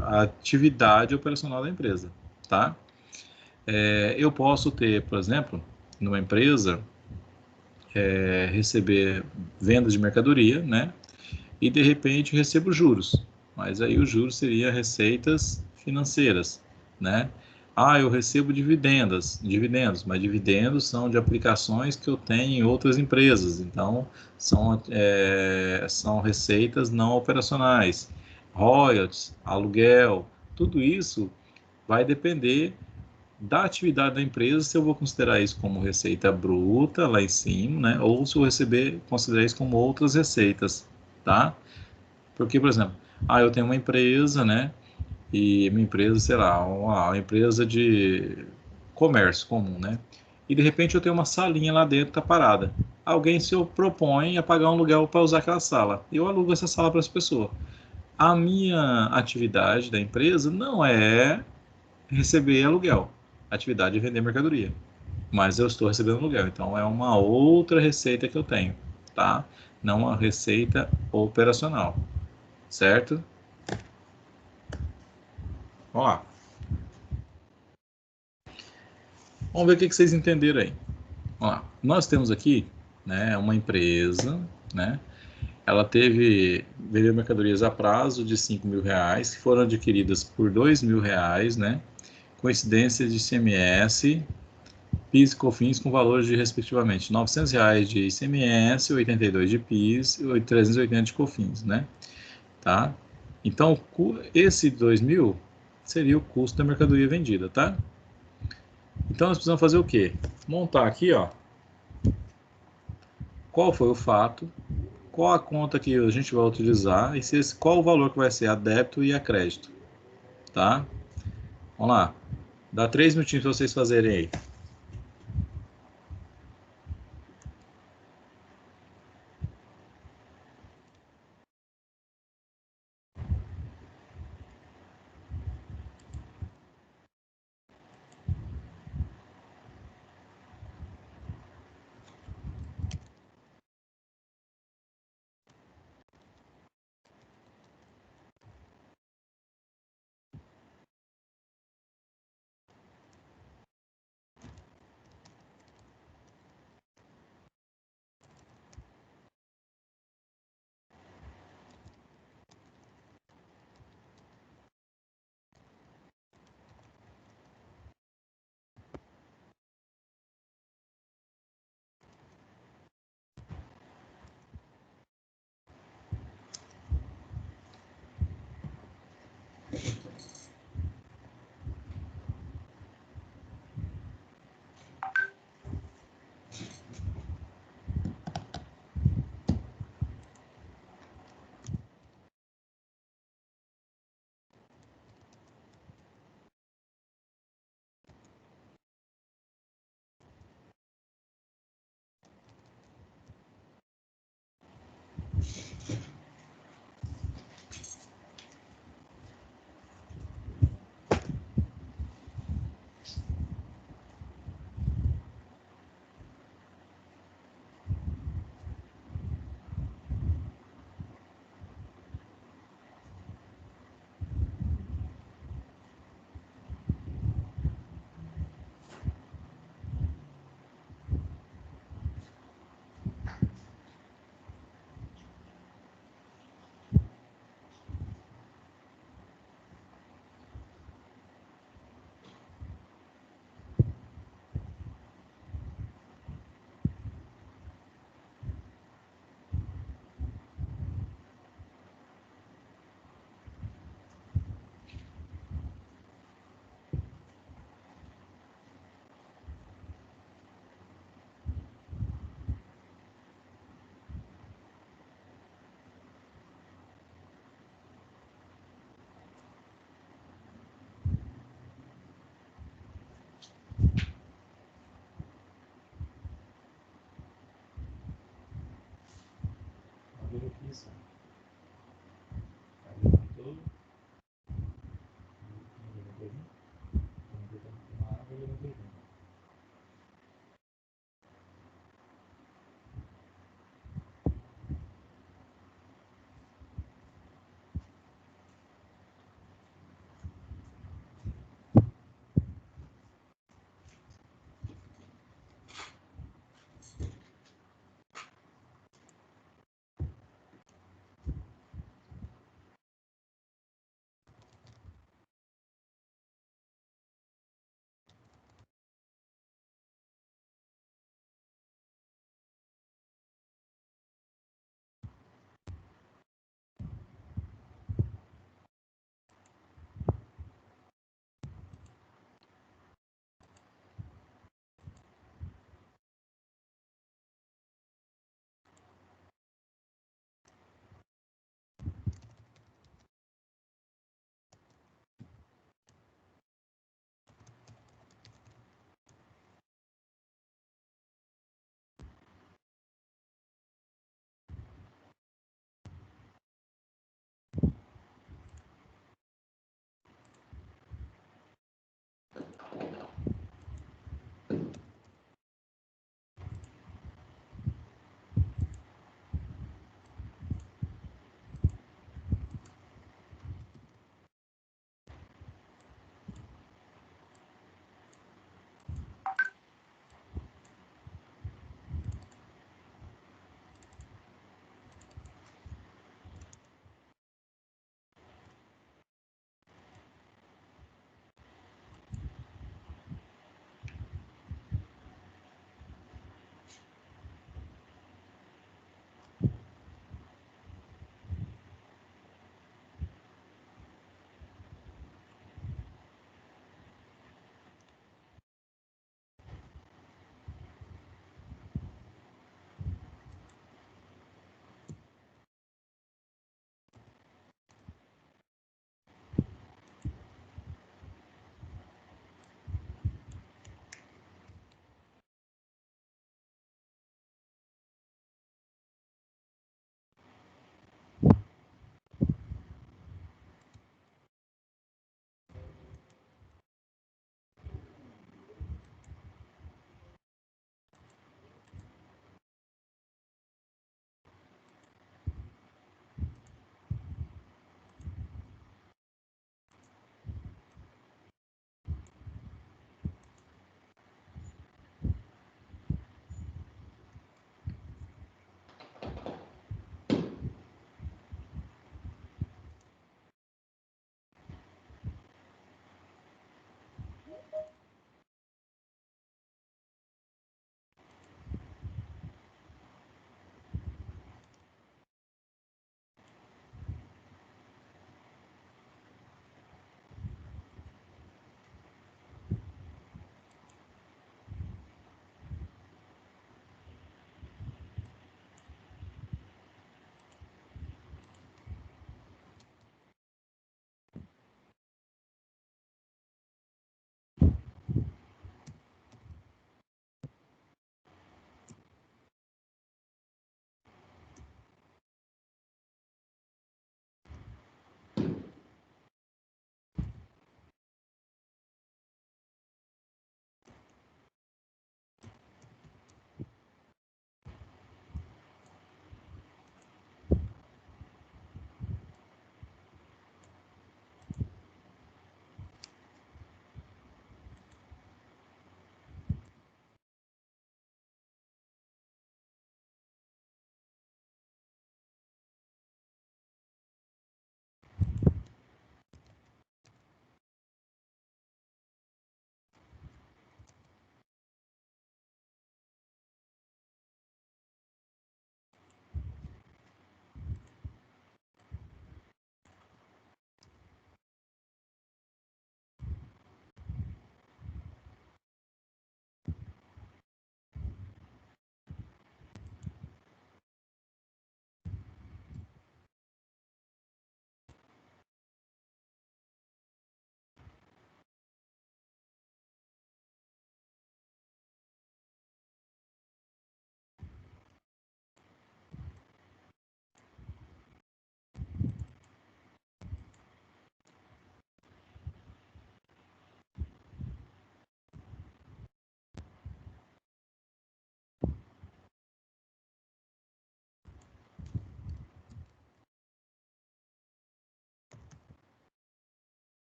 a atividade operacional da empresa, tá? Eu posso ter, por exemplo, numa empresa, receber vendas de mercadoria, né? E de repente recebo juros, mas aí os juros seriam receitas financeiras, né? Eu recebo dividendos, mas dividendos são de aplicações que eu tenho em outras empresas, então são receitas não operacionais. Royalties, aluguel, tudo isso vai depender da atividade da empresa, se eu vou considerar isso como receita bruta lá em cima, né? Ou se eu considerar isso como outras receitas, tá? Porque, por exemplo, eu tenho uma empresa, né? E minha empresa, sei lá, uma empresa de comércio comum, né? E de repente eu tenho uma salinha lá dentro que tá parada. Alguém se propõe a pagar um aluguel para usar aquela sala. Eu alugo essa sala para essa pessoa. A minha atividade da empresa não é receber aluguel. A atividade é vender mercadoria. Mas eu estou recebendo aluguel. Então é uma outra receita que eu tenho, tá? Não uma receita operacional. Certo? Vamos lá. Vamos ver o que vocês entenderam aí. Vamos lá. Nós temos aqui, né, uma empresa, né? Ela vendeu mercadorias a prazo de R$ 5.000, que foram adquiridas por R$ 2.000, né? Coincidência de ICMS, PIS e COFINS com valores de, respectivamente, R$ 900 de ICMS, 82 de PIS e 380 de COFINS, né? Tá? Então, esse 2.000 seria o custo da mercadoria vendida, tá? Então, nós precisamos fazer o quê? Montar aqui, ó, qual foi o fato, qual a conta que a gente vai utilizar e qual o valor que vai ser a débito e a crédito, tá? Vamos lá. Dá 3 minutinhos para vocês fazerem aí.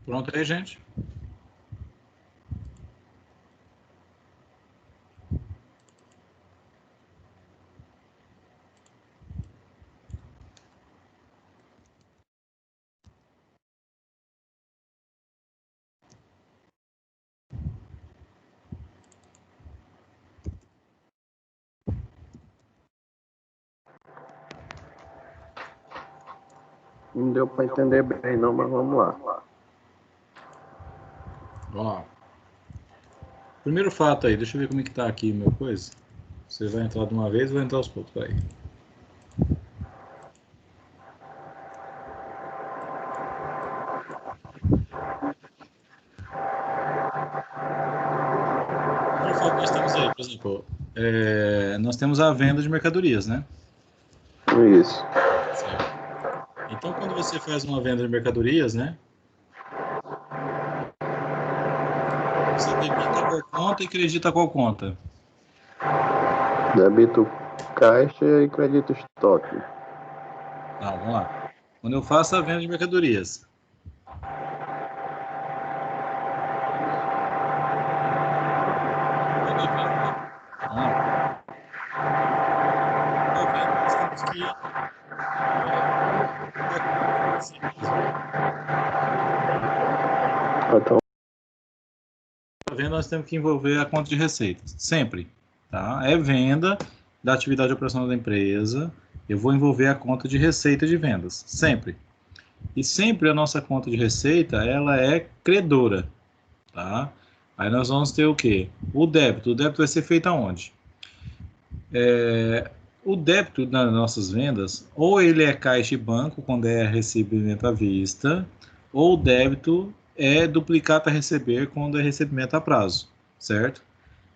Pronto aí, gente? Não deu para entender bem não, mas vamos lá. Vamos lá. Primeiro fato aí, deixa eu ver como é que tá aqui meu coisa. Você vai entrar de uma vez ou vai entrar aos poucos? Aí. Primeiro fato que nós temos aí, por exemplo, nós temos a venda de mercadorias, né? Isso. Certo. Então, quando você faz uma venda de mercadorias, né? Você debita qual conta e credita qual conta? Débito caixa e crédito estoque. Tá, vamos lá. Quando eu faço a venda de mercadorias, vamos lá. A venda nós temos que Então, a venda nós temos que envolver a conta de receitas, sempre, tá? É venda da atividade operacional da empresa, eu vou envolver a conta de receita de vendas, sempre. E sempre a nossa conta de receita, ela é credora, tá? Aí nós vamos ter o quê? O débito. O débito vai ser feito aonde? O débito nas nossas vendas, ou ele é caixa e banco, quando é recebimento à vista, ou o débito é duplicata a receber quando é recebimento a prazo, certo?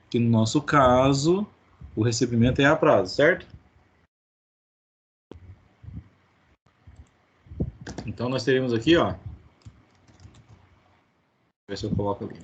Que no nosso caso, o recebimento é a prazo, certo? Então nós teríamos aqui, ó. Deixa eu ver se eu coloco ali.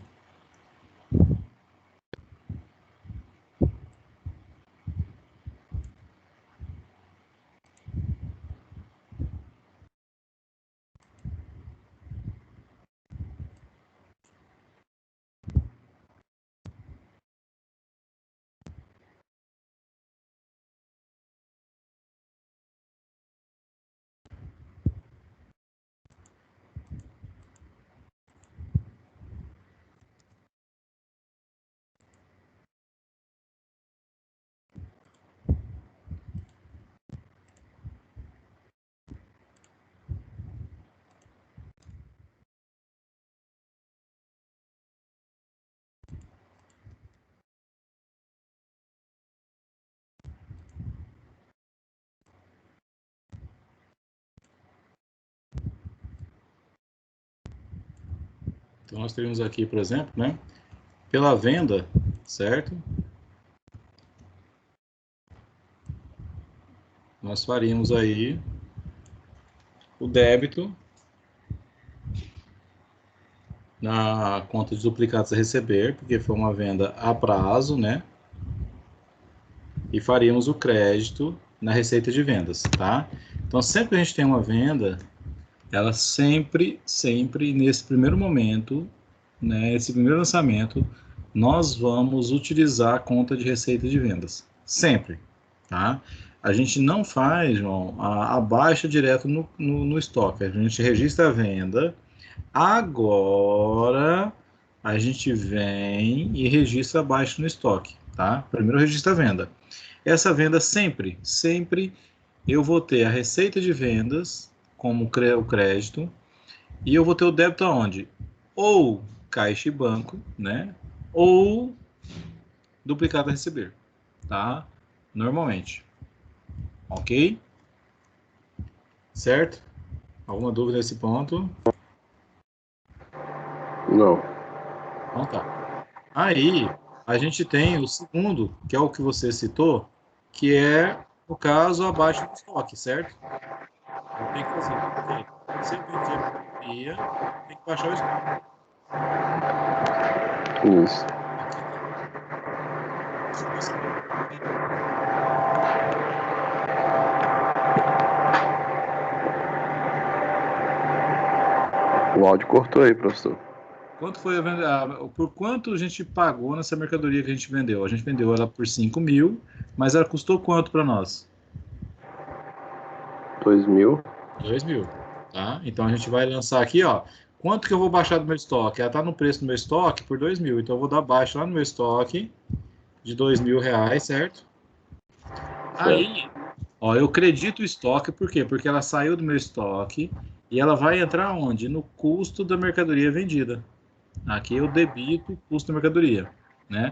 Então nós teríamos aqui, por exemplo, né? Pela venda, certo? Nós faríamos aí o débito na conta de duplicados a receber, porque foi uma venda a prazo, né? E faríamos o crédito na receita de vendas, tá? Então, sempre que a gente tem uma venda, ela sempre, nesse primeiro momento, né, esse primeiro lançamento, nós vamos utilizar a conta de receita de vendas. Sempre, tá? A gente não faz, João, a baixa direto no estoque. A gente registra a venda. Agora, a gente vem e registra a baixa no estoque, tá? Primeiro registra a venda. Essa venda sempre, eu vou ter a receita de vendas como o crédito e eu vou ter o débito aonde? Ou caixa e banco, né? Ou duplicado a receber, tá? Normalmente, ok? Certo? Alguma dúvida nesse ponto? não. Então tá. Aí, a gente tem o segundo, que é o que você citou, que é, no caso, abaixo do estoque, certo? Eu tenho que fazer o quê? Se eu vender mercadoria, tem que baixar o estoque. Isso. O áudio cortou aí, professor. Quanto foi por quanto a gente pagou nessa mercadoria que a gente vendeu? A gente vendeu ela por 5.000, mas ela custou quanto para nós? 2.000. 2.000, tá? Então a gente vai lançar aqui, ó. Quanto que eu vou baixar do meu estoque? Ela está no preço do meu estoque por 2.000. Então eu vou dar baixa lá no meu estoque de R$ 2.000, certo? Aí, ó, eu acredito o estoque, por quê? Porque ela saiu do meu estoque e ela vai entrar onde? No custo da mercadoria vendida. Aqui eu debito o custo da mercadoria, né?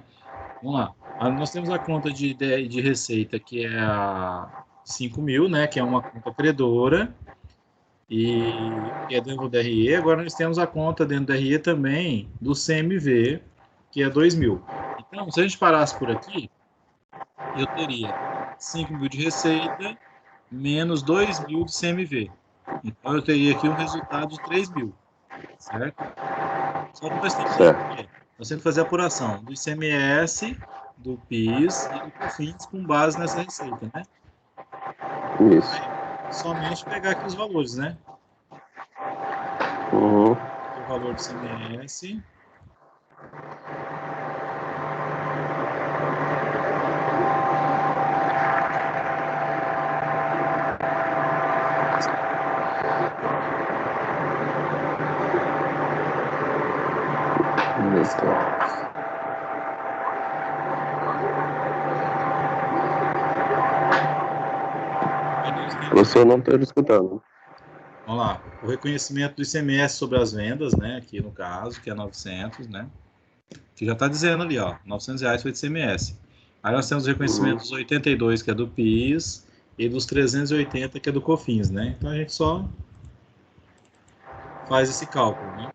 Vamos lá. Nós temos a conta de receita, que é a 5.000, né? Que é uma conta credora e que é dentro do DRE. Agora nós temos a conta dentro do DRE também do CMV, que é 2.000. Então, se a gente parasse por aqui, eu teria 5.000 de receita menos 2.000 de CMV. Então, eu teria aqui um resultado de 3.000, certo? Só que nós temos que nós temos que fazer a apuração do ICMS, do PIS e do COFINS com base nessa receita, né? Isso. Somente pegar aqui os valores, né? Uhum. Aqui o valor do ICMS. Professor, não estou escutando. Vamos lá. O reconhecimento do ICMS sobre as vendas, né? Aqui no caso, que é 900, né? Que já está dizendo ali, ó, R$ 900 foi de ICMS. Aí nós temos o reconhecimento dos 82, que é do PIS, e dos 380, que é do COFINS, né? Então a gente só faz esse cálculo, né?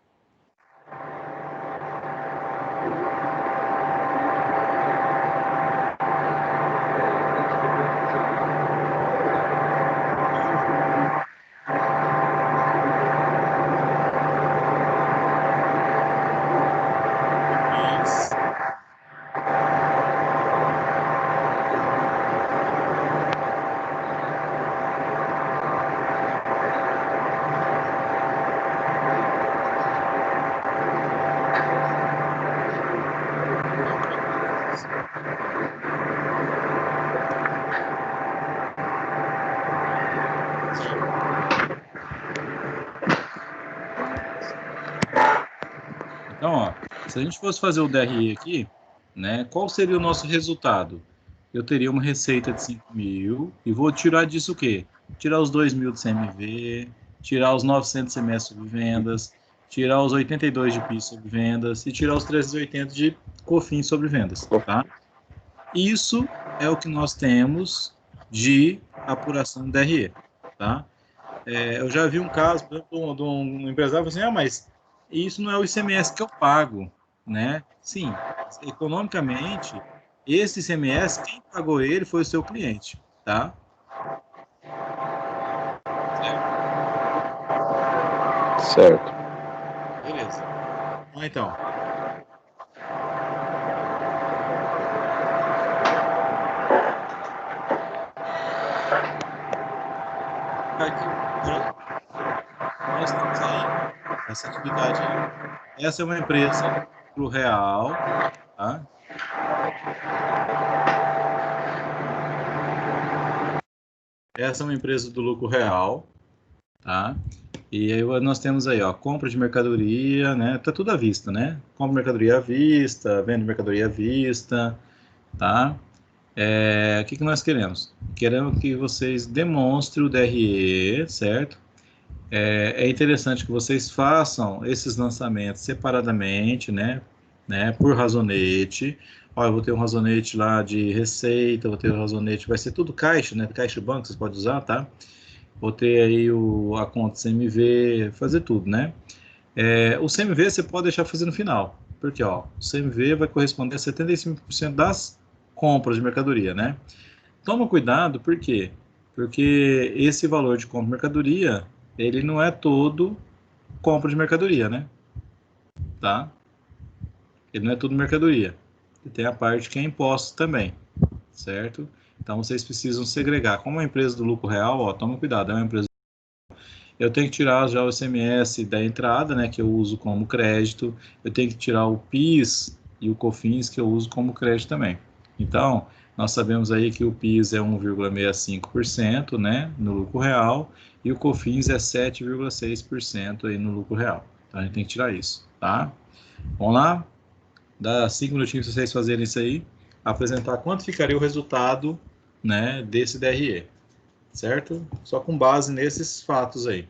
Então, ó, se a gente fosse fazer o DRE aqui, né, qual seria o nosso resultado? Eu teria uma receita de 5.000 e vou tirar disso o quê? Tirar os 2.000 de CMV, tirar os 900 de CMS sobre vendas, tirar os 82 de PIS sobre vendas e tirar os 380 de COFINS sobre vendas, tá? Isso é o que nós temos de apuração DRE, tá? Eu já vi um caso, por exemplo, de um empresário assim, mas isso não é o ICMS que eu pago, né? Sim, economicamente, esse ICMS, quem pagou ele foi o seu cliente, tá? Certo. Beleza. Então. Aqui, nós temos aí essa atividade aí. Essa é uma empresa pro real, tá? Essa é uma empresa do lucro real, tá? E aí nós temos aí, ó, compra de mercadoria, né? Tá tudo à vista, né? Compra mercadoria à vista, vende mercadoria à vista, tá? O que nós queremos? Queremos que vocês demonstrem o DRE, certo? É interessante que vocês façam esses lançamentos separadamente, né? Por razonete. Ó, eu vou ter um razonete lá de receita, vou ter um razonete, vai ser tudo caixa, né? Caixa de banco, vocês podem usar, tá? Vou ter aí a conta CMV, fazer tudo, né? O CMV você pode deixar fazer no final, porque ó, o CMV vai corresponder a 75% das compras de mercadoria, né? Toma cuidado, por quê? Porque esse valor de compra de mercadoria, ele não é todo compra de mercadoria, né? Tá? Ele não é tudo mercadoria. E tem a parte que é imposto também, certo? Então vocês precisam segregar. Como é uma empresa do lucro real, ó, toma cuidado, é uma empresa. Eu tenho que tirar já o ICMS da entrada, né, que eu uso como crédito. Eu tenho que tirar o PIS e o COFINS, que eu uso como crédito também. Então, nós sabemos aí que o PIS é 1,65%, né, no lucro real, e o COFINS é 7,6% aí no lucro real. Então, a gente tem que tirar isso, tá? Vamos lá? Dá 5 minutinhos para vocês fazerem isso aí, apresentar quanto ficaria o resultado, né, desse DRE, certo? Só com base nesses fatos aí.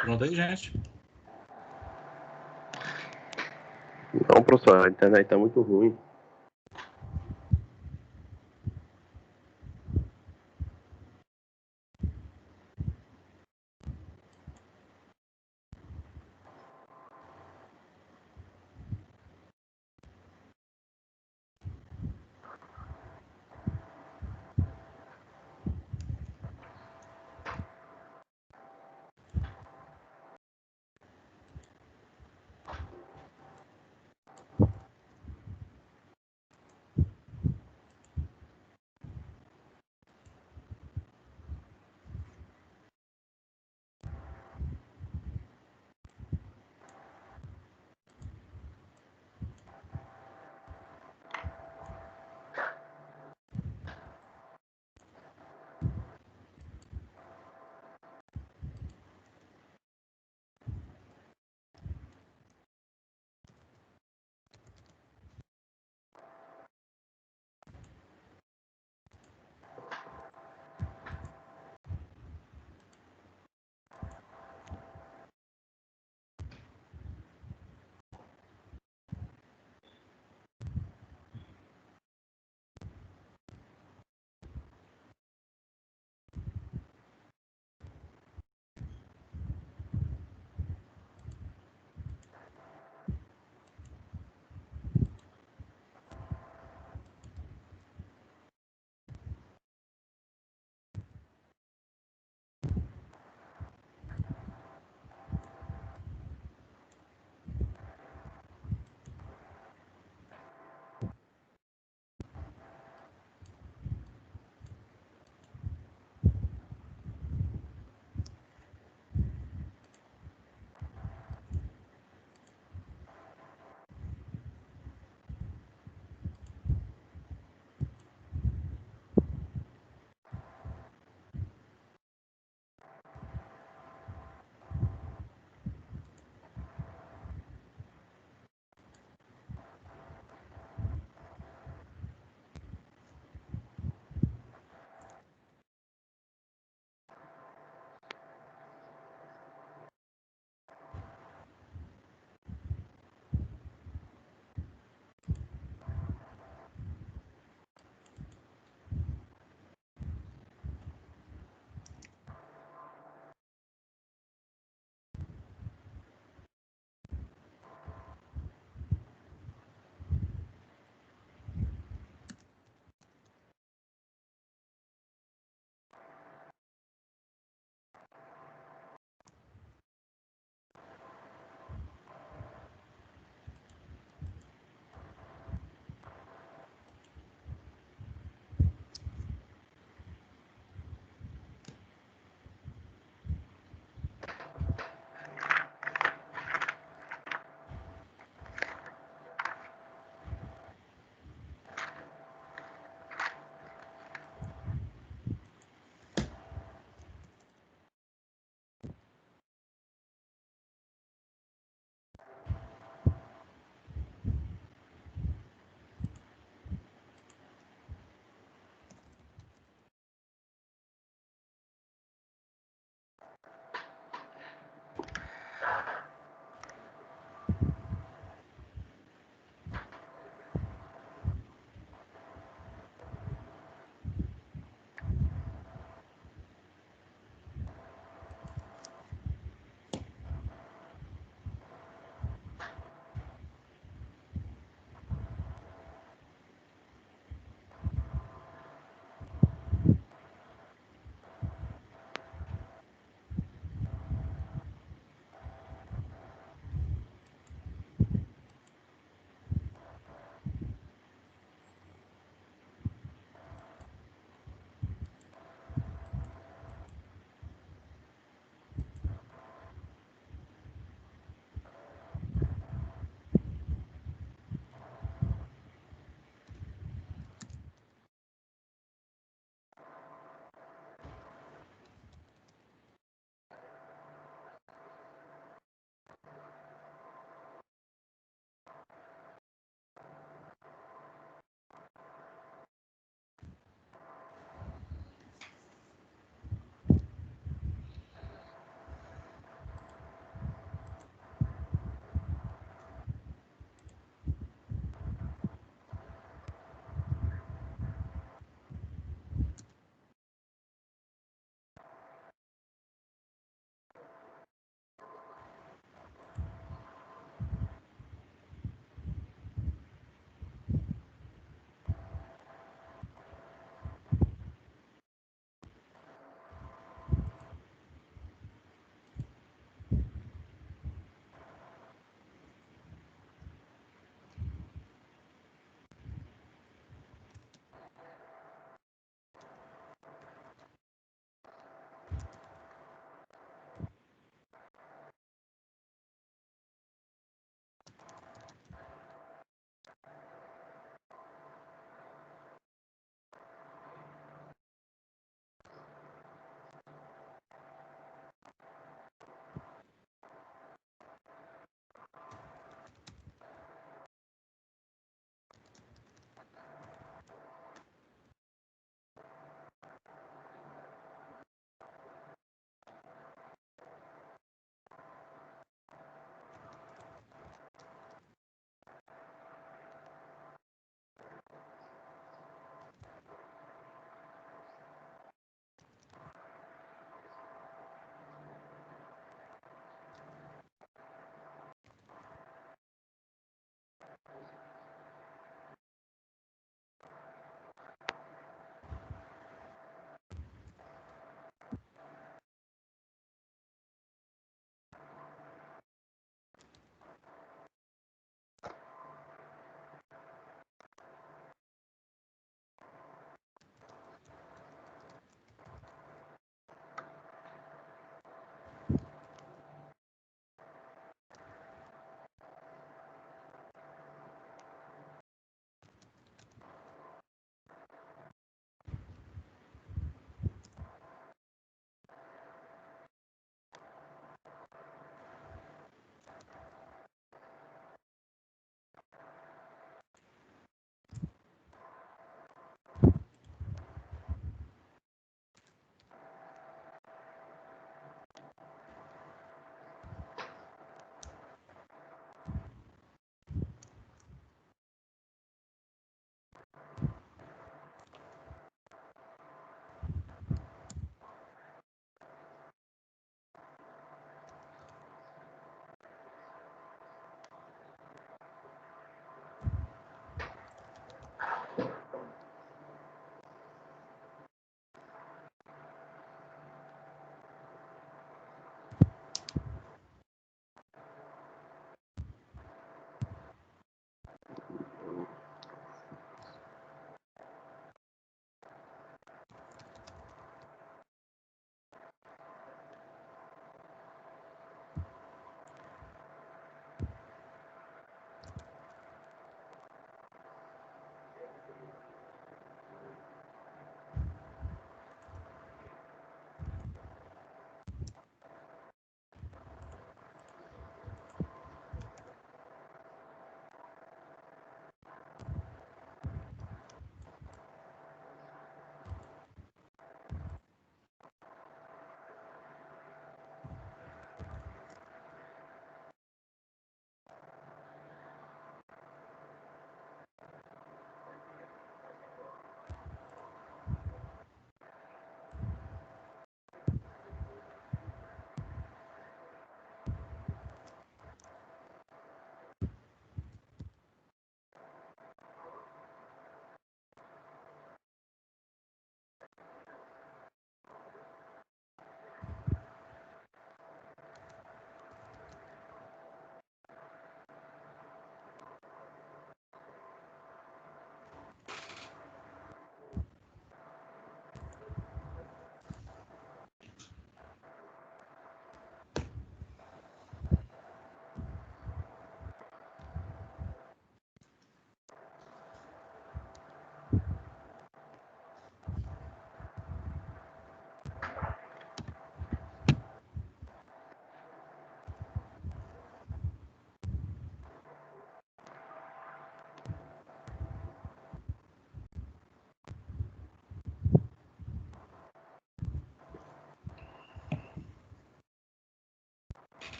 Pronto aí, gente? Não, professor, a internet tá muito ruim.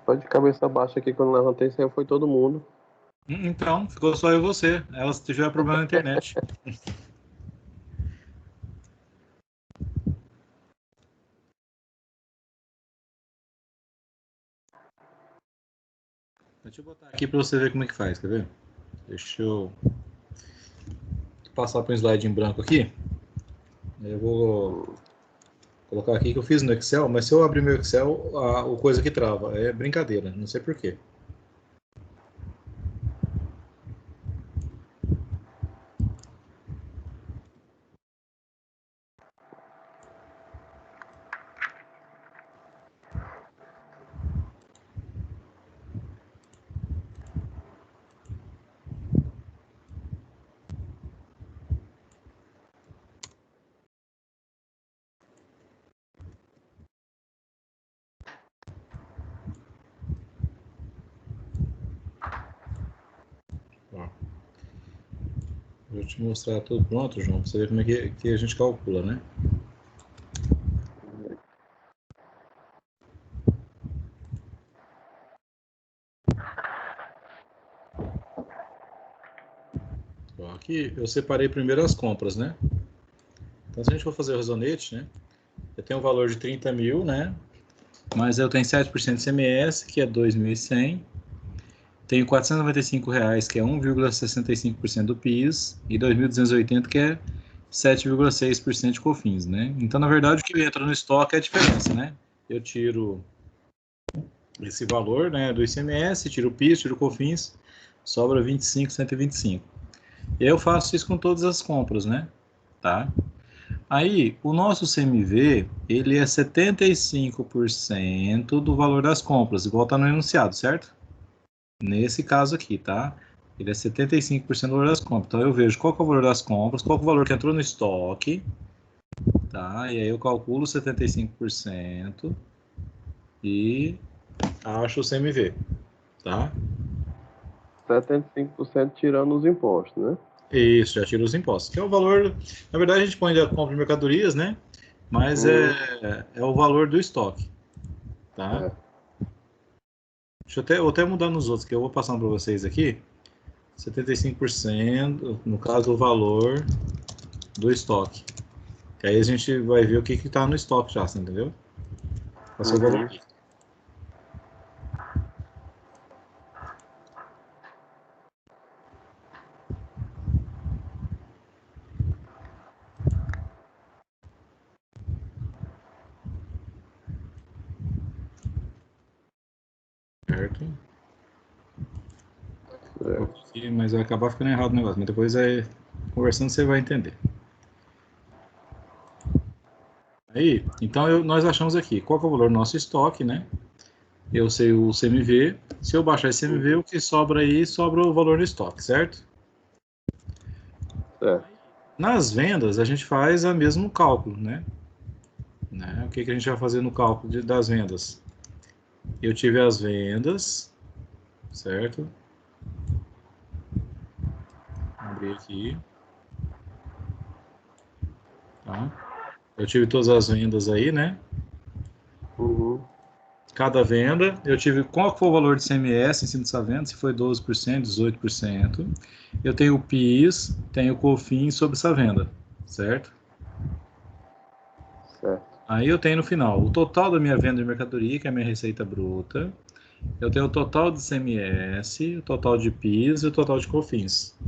Foi de cabeça baixa aqui, quando levantei, saiu foi todo mundo. Então, ficou só eu e você. Elas tiveram problema na internet. Deixa eu botar aqui para você ver como é que faz, quer ver? Deixa eu passar para um slide em branco aqui. Eu vou colocar aqui que eu fiz no Excel, mas se eu abrir meu Excel, o coisa que trava. É brincadeira, não sei porquê. Ó, vou te mostrar tudo pronto, João, para você ver como é que a gente calcula, né? Ó, aqui eu separei primeiro as compras, né? Então, se a gente for fazer o resonete, né? Eu tenho um valor de 30 mil, né? Mas eu tenho 7% de ICMS, que é 2.100. Tenho R$ 495, que é 1,65% do PIS, e 2.280, que é 7,6% de COFINS, né? Então, na verdade, o que entra no estoque é a diferença, né? Eu tiro esse valor, né, do ICMS, tiro o PIS, tiro o COFINS, sobra 25.125. E aí eu faço isso com todas as compras, né? Tá? Aí, o nosso CMV, ele é 75% do valor das compras, igual está no enunciado, certo? Nesse caso aqui, tá? Ele é 75% do valor das compras. Então, eu vejo qual que é o valor das compras, qual que é o valor que entrou no estoque, tá? E aí eu calculo 75% e acho o CMV, tá? 75% tirando os impostos, né? Isso, já tira os impostos. Que é o valor, na verdade a gente põe a compra de mercadorias, né? Mas é o valor do estoque, tá? É. Deixa eu vou até mudar nos outros, que eu vou passando para vocês aqui. 75%, no caso, o valor do estoque. Que aí a gente vai ver o que está no estoque já, você entendeu? Passou o valor aqui. Certo? Mas vai acabar ficando errado o negócio. Mas depois, conversando, você vai entender. Aí, então nós achamos aqui qual que é o valor do nosso estoque, né? Eu sei o CMV. Se eu baixar esse CMV, o que sobra aí, sobra o valor do estoque, certo? Nas vendas, a gente faz o mesmo cálculo, né? O que a gente vai fazer no cálculo das vendas? Eu tive as vendas, certo? Vou abrir aqui. Tá? Eu tive todas as vendas aí, né? Cada venda, eu tive qual foi o valor de CMS em cima dessa venda, se foi 12%, 18%. Eu tenho o PIS, tenho o COFINS sobre essa venda, certo? Certo. Aí eu tenho no final o total da minha venda de mercadoria, que é a minha receita bruta. Eu tenho o total de CMS, o total de PIS e o total de COFINS.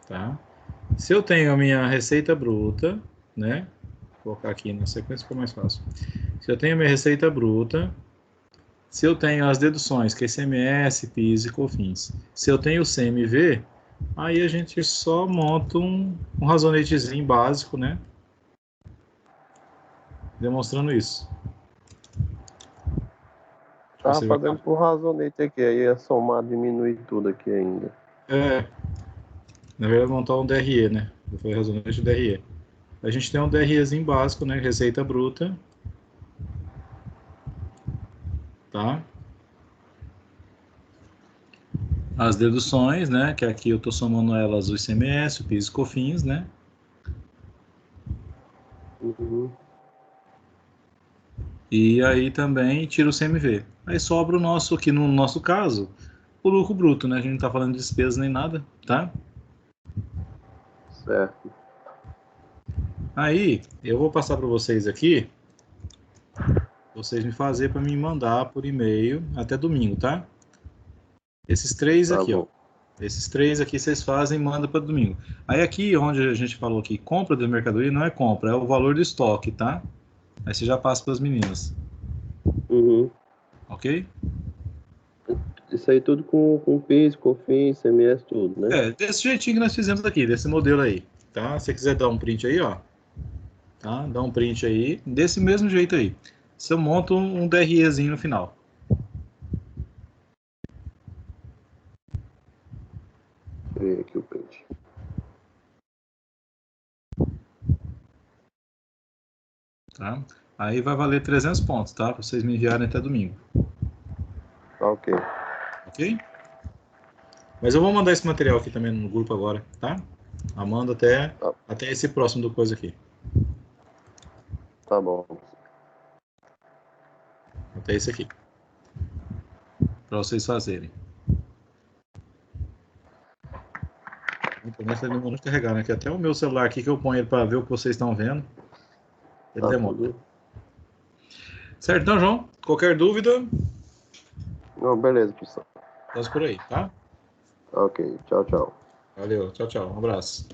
Tá? Se eu tenho a minha receita bruta, né? Vou colocar aqui na sequência que é mais fácil. Se eu tenho a minha receita bruta, se eu tenho as deduções, que é ICMS, PIS e COFINS, se eu tenho o CMV, aí a gente só monta um razonetezinho básico, né? Demonstrando isso. Tava fazendo por razonete aqui, aí ia somar, diminuir tudo aqui ainda. Na verdade, montar um DRE, né? Foi razonete DRE. A gente tem um DREzinho básico, né? Receita bruta. Tá? As deduções, né? Que aqui eu estou somando elas o ICMS, o PIS e COFINS, né? E aí também tira o CMV. Aí sobra o nosso, aqui no nosso caso, o lucro bruto, né? A gente não está falando de despesas nem nada, tá? Certo. Aí, eu vou passar para vocês aqui, vocês me fazer para me mandar por e-mail até domingo, tá? Esses três Tá aqui, bom. ó. Esses três aqui vocês fazem e mandam para domingo. Aí aqui, onde a gente falou aqui, compra da mercadoria não é compra, é o valor do estoque, tá? Aí você já passa para as meninas, Uhum. ok? Isso aí tudo com PIS, COFINS, ICMS, tudo, né? É, desse jeitinho que nós fizemos aqui, desse modelo aí, tá? Se você quiser dar um print aí, ó, tá? Dá um print aí, desse mesmo jeito aí. Você monta um DREzinho no final. Deixa eu ver aqui o print. Tá? Aí vai valer 300 pontos, tá? Para vocês me enviarem até domingo, Tá ok. ok? Mas eu vou mandar esse material aqui também no grupo agora, tá? Amanda até esse próximo do coisa aqui. Tá bom. Até esse aqui. Para vocês fazerem. A internet tá demorando de carregar, né? Que até o meu celular aqui que eu ponho ele para ver o que vocês estão vendo, ele Tá demora. tudo. Certo, então, João? Qualquer dúvida, Não, beleza, pessoal. estamos por aí, tá? Ok, tchau, tchau. Valeu, tchau, tchau. Um abraço.